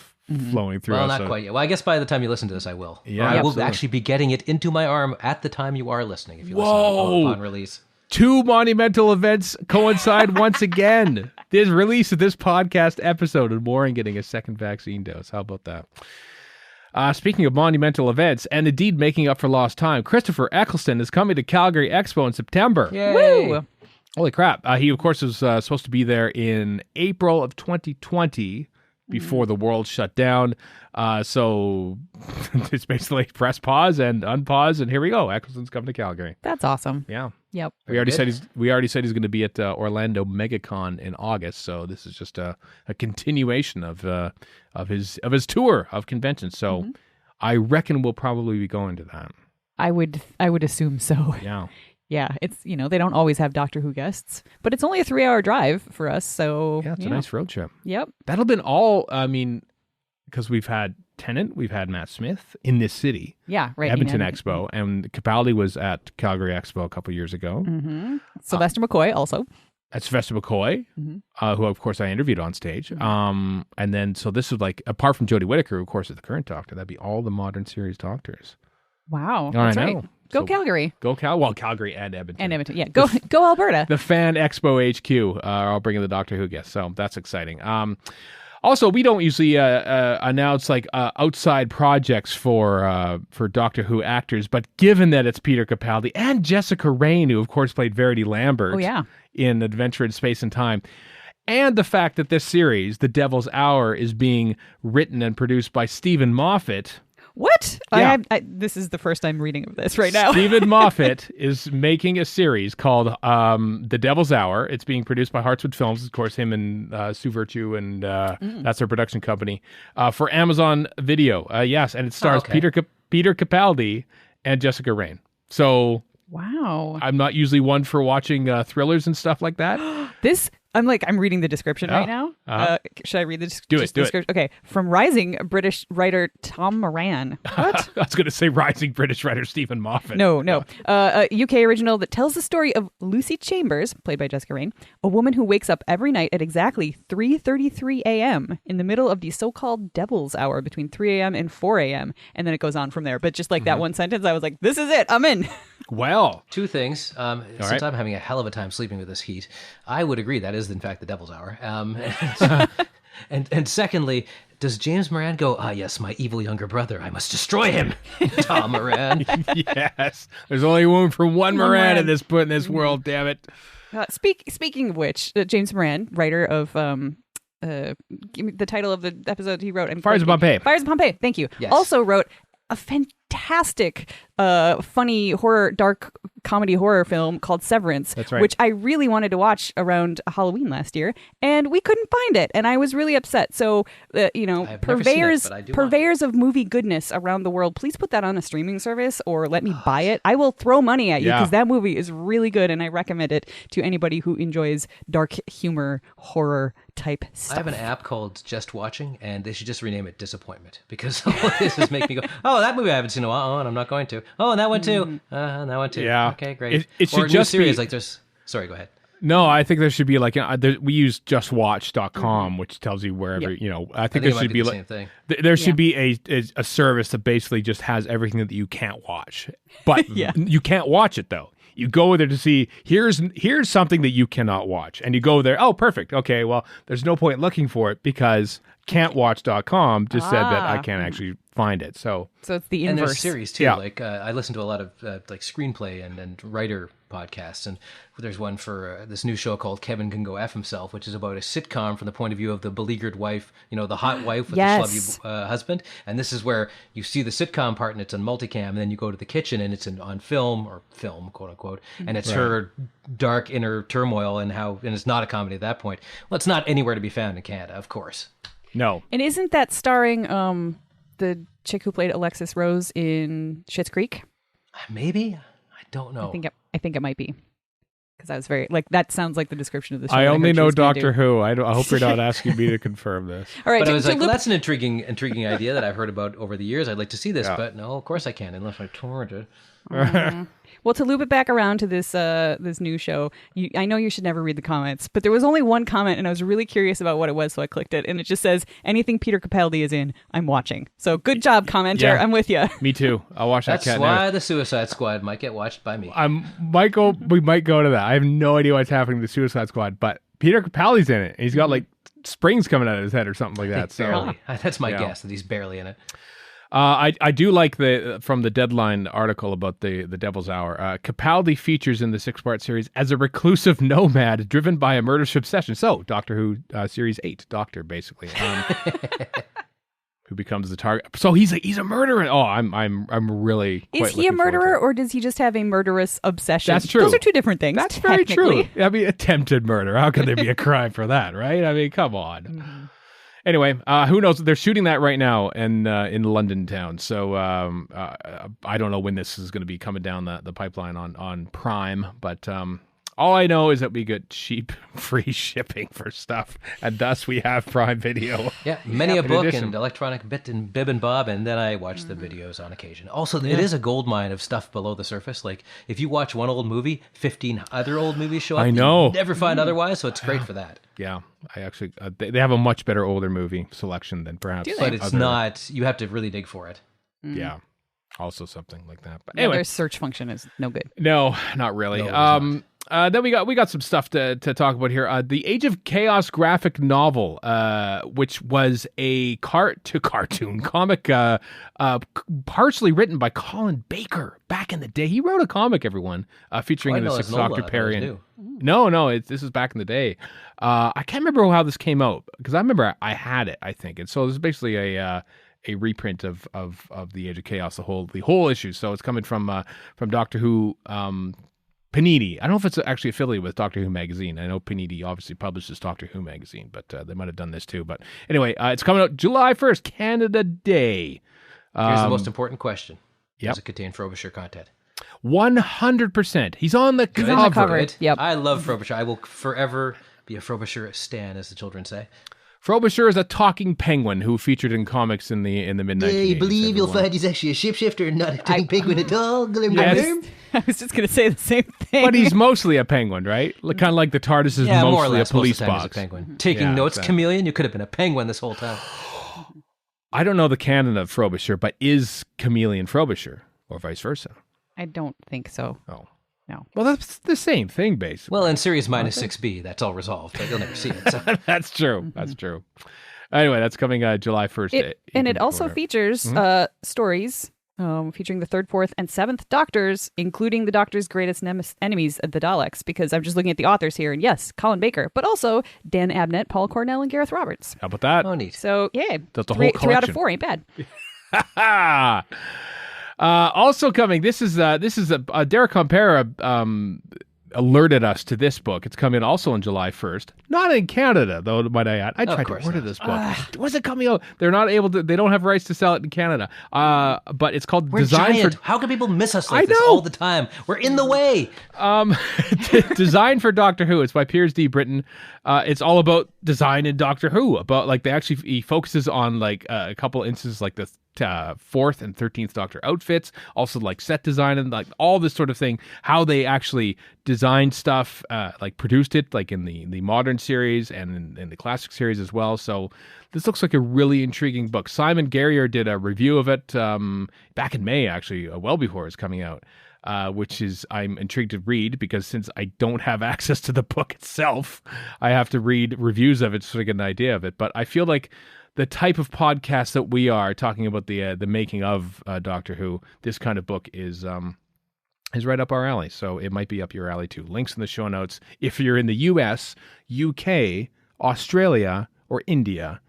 flowing through us. Well, not quite yet. Well, I guess by the time you listen to this, I will. Yeah, I will actually be getting it into my arm at the time you are listening, if you listen upon release. 2 monumental events coincide once again. This release of this podcast episode and Warren getting a second vaccine dose. How about that? Speaking of monumental events, and indeed making up for lost time, Christopher Eccleston is coming to Calgary Expo in September. Yay! Woo! Holy crap. He, of course, was supposed to be there in April of 2020 before the world shut down. So it's basically press pause and unpause, and here we go. Eccleston's coming to Calgary. That's awesome. Yeah. Yep. We already said he's going to be at Orlando MegaCon in August, so this is just a continuation of his tour of conventions. So I reckon we'll probably be going to that. I would assume so. Yeah. Yeah, it's they don't always have Doctor Who guests, but it's only a 3-hour drive for us, so yeah, it's a nice road trip. Yep. That'll been all. I mean, because we've had Tennant, we've had Matt Smith in this city. Yeah, right. Edmonton Expo, and Capaldi was at Calgary Expo a couple years ago. Mm-hmm. Sylvester McCoy also. At Sylvester McCoy, who of course I interviewed on stage. And then so this is like, apart from Jodie Whittaker, who of course is the current Doctor, that'd be all the modern series Doctors. Wow, that's right. Go Calgary. Go Calgary and Edmonton. And Edmonton, yeah. Go Alberta. The Fan Expo HQ are all bringing the Doctor Who guests, so that's exciting. Also, we don't usually announce like outside projects for Doctor Who actors, but given that it's Peter Capaldi and Jessica Raine, who of course played Verity Lambert in Adventure in Space and Time, and the fact that this series, The Devil's Hour, is being written and produced by Stephen Moffat. What? Yeah. This is the first I'm reading of this right now. Stephen Moffat is making a series called The Devil's Hour. It's being produced by Heartswood Films, of course, him and Sue Virtue, and that's their production company, for Amazon Video. Yes, and it stars Peter Capaldi and Jessica Raine. So, wow. I'm not usually one for watching thrillers and stuff like that. I'm reading the description right now. Should I read the description? Okay. From rising British writer Tom Moran. What? I was going to say rising British writer Stephen Moffat. No. A UK original that tells the story of Lucy Chambers, played by Jessica Raine, a woman who wakes up every night at exactly 3:33 a.m. in the middle of the so-called Devil's Hour between 3 a.m. and 4 a.m. And then it goes on from there. But just like that one sentence, I was like, this is it. I'm in. Well. Two things. Since I'm having a hell of a time sleeping with this heat, I would agree that is in fact the Devil's Hour. And secondly, does James Moran go, yes, my evil younger brother, I must destroy him, Tom Moran? Yes. There's only room for one Moran in this world, damn it. Speaking of which, James Moran, writer of... give me the title of the episode he wrote. Fires of Pompeii. Fires of Pompeii, thank you. Yes. Also wrote a fantastic, funny dark comedy horror film called Severance, That's right. which I really wanted to watch around Halloween last year, and we couldn't find it, and I was really upset. So, purveyors of movie goodness around the world, please put that on a streaming service or let me buy it. I will throw money at you because that movie is really good, and I recommend it to anybody who enjoys dark humor, horror type stuff. I have an app called Just Watching, and they should just rename it Disappointment, because all this is making me go, oh, that movie I haven't seen in a while, and I'm not going to. Oh, and that one too. And that one too. Yeah. Okay, great. It should just series be... like there's... Sorry, go ahead. No, I think there should be like we use justwatch.com, which tells you wherever I think there should be the like same thing. There should be a service that basically just has everything that you can't watch, but you can't watch it though. You go there to see here's something that you cannot watch, and you go there. Oh, perfect. Okay, well, there's no point looking for it because can'twatch.com just said that I can't actually find it. So it's the inverse. And there's series too. Yeah. Like I listen to a lot of like screenplay and writer podcasts, and there's one for this new show called Kevin Can Go F Himself, which is about a sitcom from the point of view of the beleaguered wife, the hot wife with the schlubby husband. And this is where you see the sitcom part and it's on multicam, and then you go to the kitchen and it's on film, quote unquote, and it's her dark inner turmoil and it's not a comedy at that point. Well, it's not anywhere to be found in Canada, of course. No. And isn't that starring the chick who played Alexis Rose in Schitt's Creek? Maybe. I don't know. I think it might be. Because I was very that sounds like the description of the show. I only know Doctor Who. I hope you're not asking me to confirm this. All right, but I was like, well, that's an intriguing idea that I've heard about over the years. I'd like to see this, but no, of course I can't unless I torrent it. Well, to loop it back around to this new show, I know you should never read the comments, but there was only one comment, and I was really curious about what it was, so I clicked it, and it just says, anything Peter Capaldi is in, I'm watching. So good job, commenter. Yeah. I'm with you. Me too. I'll watch that. That's why the Suicide Squad might get watched by me. We might go to that. I have no idea what's happening to the Suicide Squad, but Peter Capaldi's in it. And he's got like springs coming out of his head or something like that. Barely. That's my guess, that he's barely in it. I do like from the Deadline article about the Devil's Hour. Capaldi features in the 6-part series as a reclusive nomad driven by a murderous obsession. So Doctor Who series 8, Doctor basically, who becomes the target. So he's a murderer. Oh, I'm really. Is he a murderer or does he just have a murderous obsession? That's true. Those are two different things. That's very true. I mean, attempted murder. How could there be a crime for that, right? I mean, come on. Mm-hmm. Anyway, who knows? They're shooting that right now in London town. So I don't know when this is going to be coming down the pipeline on Prime. But all I know is that we get cheap, free shipping for stuff. And thus we have Prime Video. Yeah, many a book and electronic bit and bib and bob. And then I watch the videos on occasion. Also, it is a gold mine of stuff below the surface. Like if you watch one old movie, 15 other old movies show up. I know. You never find otherwise. So it's great for that. Yeah, I actually they have a much better older movie selection than perhaps. But it's not. You have to really dig for it. Yeah, also something like that. But anyway, anyway, their search function is no good. No, not really. No, Then we got some stuff to talk about here. The Age of Chaos graphic novel, which was a cartoon comic, partially written by Colin Baker back in the day. He wrote a comic, everyone, featuring the Sixth Doctor Perry. No, this is back in the day. I can't remember how this came out because I remember I had it, I think, and so this is basically a reprint of the Age of Chaos, the whole issue. So it's coming from Doctor Who. Panini. I don't know if it's actually affiliated with Doctor Who magazine. I know Panini obviously publishes Doctor Who magazine, but they might have done this too. But anyway, it's coming out July 1st, Canada Day. Here's the most important question. Yep. Does it contain Frobisher content? 100%. He's on the cover. On the cover. Yep. I love Frobisher. I will forever be a Frobisher stan, as the children say. Frobisher is a talking penguin who featured in comics in the mid-1980s. Yeah, you believe you'll find he's actually a shapeshifter and not a talking penguin at all? Yes. I was just going to say the same thing. But he's mostly a penguin, right? Kind of like the TARDIS is more or mostly a less, police most of the time box. he's a penguin. Taking notes, exactly. Chameleon, you could have been a penguin this whole time. I don't know the canon of Frobisher, but is Chameleon Frobisher or vice versa? I don't think so. Oh. No. Well, that's the same thing, basically. Well, in Series minus 6B, that's all resolved, but you'll never see it. So. That's true. That's true. Anyway, that's coming July 1st. And it also features stories featuring the 3rd, 4th, and 7th Doctors, including the Doctor's greatest enemies, the Daleks, because I'm just looking at the authors here, and yes, Colin Baker, but also Dan Abnett, Paul Cornell, and Gareth Roberts. How about that? Oh, neat. So, yeah, That's the whole collection. 3 out of 4 ain't bad. Also coming, this is Derek Compera alerted us to this book. It's coming also on July 1st. Not in Canada, though, might I add. I tried to order this book. When's it coming out? They're not able to, they don't have rights to sell it in Canada. But it's called We're Design giant. for... How can people miss us like this all the time? We're in the way. Design for Doctor Who. It's by Piers D. Britton. It's all about design in Doctor Who. About like he focuses on like a couple instances like the 4th and 13th Doctor outfits, also like set design and like all this sort of thing, how they actually designed stuff, like produced it like in the modern series and in the classic series as well. So this looks like a really intriguing book. Simon Guerrier did a review of it back in May, actually, well before it's coming out. Which is I'm intrigued to read because since I don't have access to the book itself, I have to read reviews of it so I get an idea of it. But I feel like the type of podcast that we are talking about the making of Doctor Who, this kind of book is right up our alley. So it might be up your alley too. Links in the show notes. If you're in the US, UK, Australia, or India,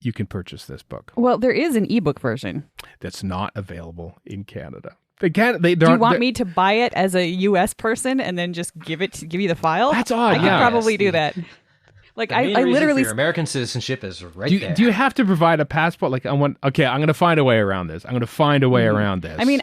you can purchase this book. Well, there is an ebook version that's not available in Canada. Do you want me to buy it as a U.S. person and then just give you the file? That's odd. I could probably do that. Like I literally, your American citizenship is there. Do you have to provide a passport? Like I'm going to find a way around this. I'm going to find a way around this. I mean,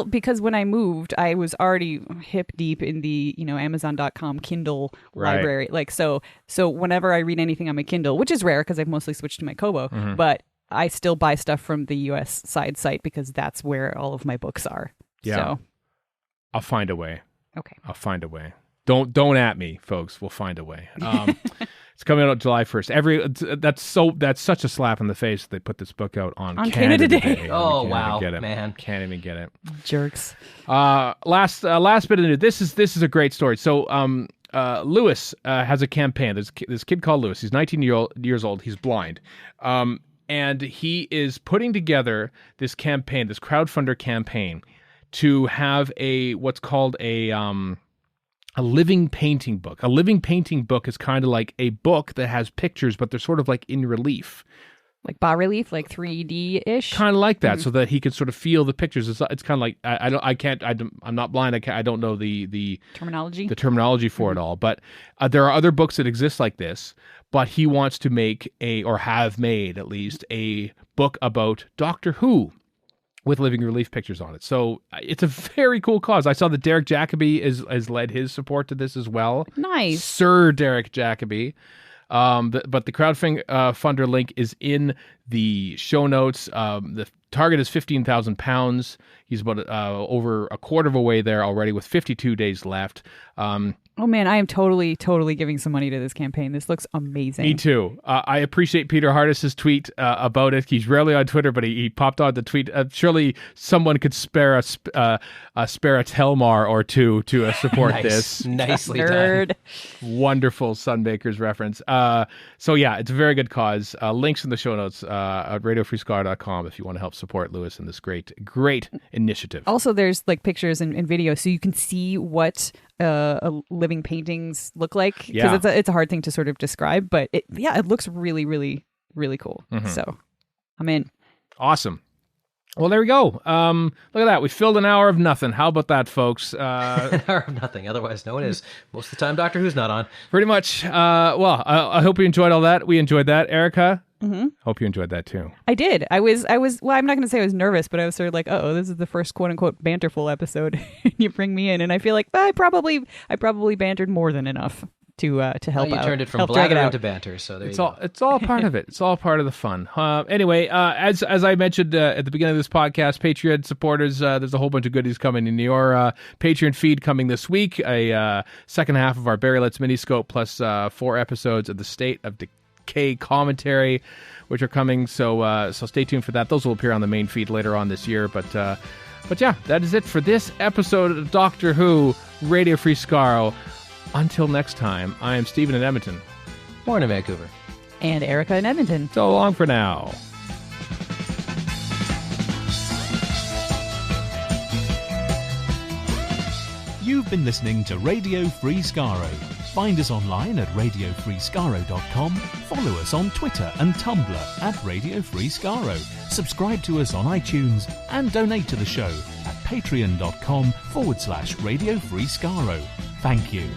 because when I moved, I was already hip deep in the Amazon.com Kindle library. Like so whenever I read anything on my Kindle, which is rare because I've mostly switched to my Kobo, but I still buy stuff from the U.S. site because that's where all of my books are. Yeah. So. I'll find a way. Okay. I'll find a way. Don't at me, folks. We'll find a way. It's coming out July 1st. That's such a slap in the face that they put this book out on Canada Day. Oh wow, man, can't even get it. Jerks. Last bit of news. This is a great story. So Lewis has a campaign. There's this kid called Lewis. He's 19 years old. He's blind. And he is putting together this campaign, this crowdfunder campaign, to have what's called a living painting book. A living painting book is kind of like a book that has pictures, but they're sort of like in relief. Like bas relief, like 3D-ish? Kind of like that, so that he could sort of feel the pictures. It's kind of like, I'm not blind, I don't know the terminology for it all, but there are other books that exist like this, but he wants to make or have made at least, a book about Doctor Who with living relief pictures on it. So it's a very cool cause. I saw that Derek Jacobi has led his support to this as well. Nice. Sir Derek Jacobi. But the crowdfunder link is in the show notes. The target is £15,000. He's about over a quarter of a way there already with 52 days left. Oh man, I am totally giving some money to this campaign. This looks amazing. Me too. I appreciate Peter Hardis's tweet about it. He's rarely on Twitter, but he popped on the tweet. Surely someone could spare a Telmar or two to support this. Nicely Nerd. done. Wonderful Sunbakers reference. So yeah, it's a very good cause. Links in the show notes at radiofreescar.com if you want to help support Lewis in this great initiative. Also, there's like pictures and video, so you can see what living paintings look like, because it's a hard thing to sort of describe, but it looks really, really, really cool. So I'm in. Awesome. Well, there we go. Look at that. We filled an hour of nothing. How about that, folks? An hour of nothing. Otherwise, no one is. Most of the time, Doctor Who's not on. Pretty much. Well, I hope you enjoyed all that. We enjoyed that. Erika? Hope you enjoyed that too. I did. I was. Well, I'm not going to say I was nervous, but I was sort of like, oh, this is the first quote unquote banterful episode. You bring me in, and I feel like I probably bantered more than enough to help you out. turned it from help drag blather it out. into banter, so there you go. It's all part of it. It's all part of the fun. Anyway, as I mentioned at the beginning of this podcast, Patreon supporters, there's a whole bunch of goodies coming in your Patreon feed coming this week. A second half of our Barry Let's Miniscope plus 4 episodes of the State of Decay commentary, which are coming. So stay tuned for that. Those will appear on the main feed later on this year. But yeah, that is it for this episode of Doctor Who Radio Free Skaro. Until next time, I am Stephen in Edmonton. Warren in Vancouver. And Erika in Edmonton. So long for now. You've been listening to Radio Free Skaro. Find us online at radiofreeskaro.com. Follow us on Twitter and Tumblr at Radio Free Skaro. Subscribe to us on iTunes and donate to the show at patreon.com/Radio Free Skaro. Thank you.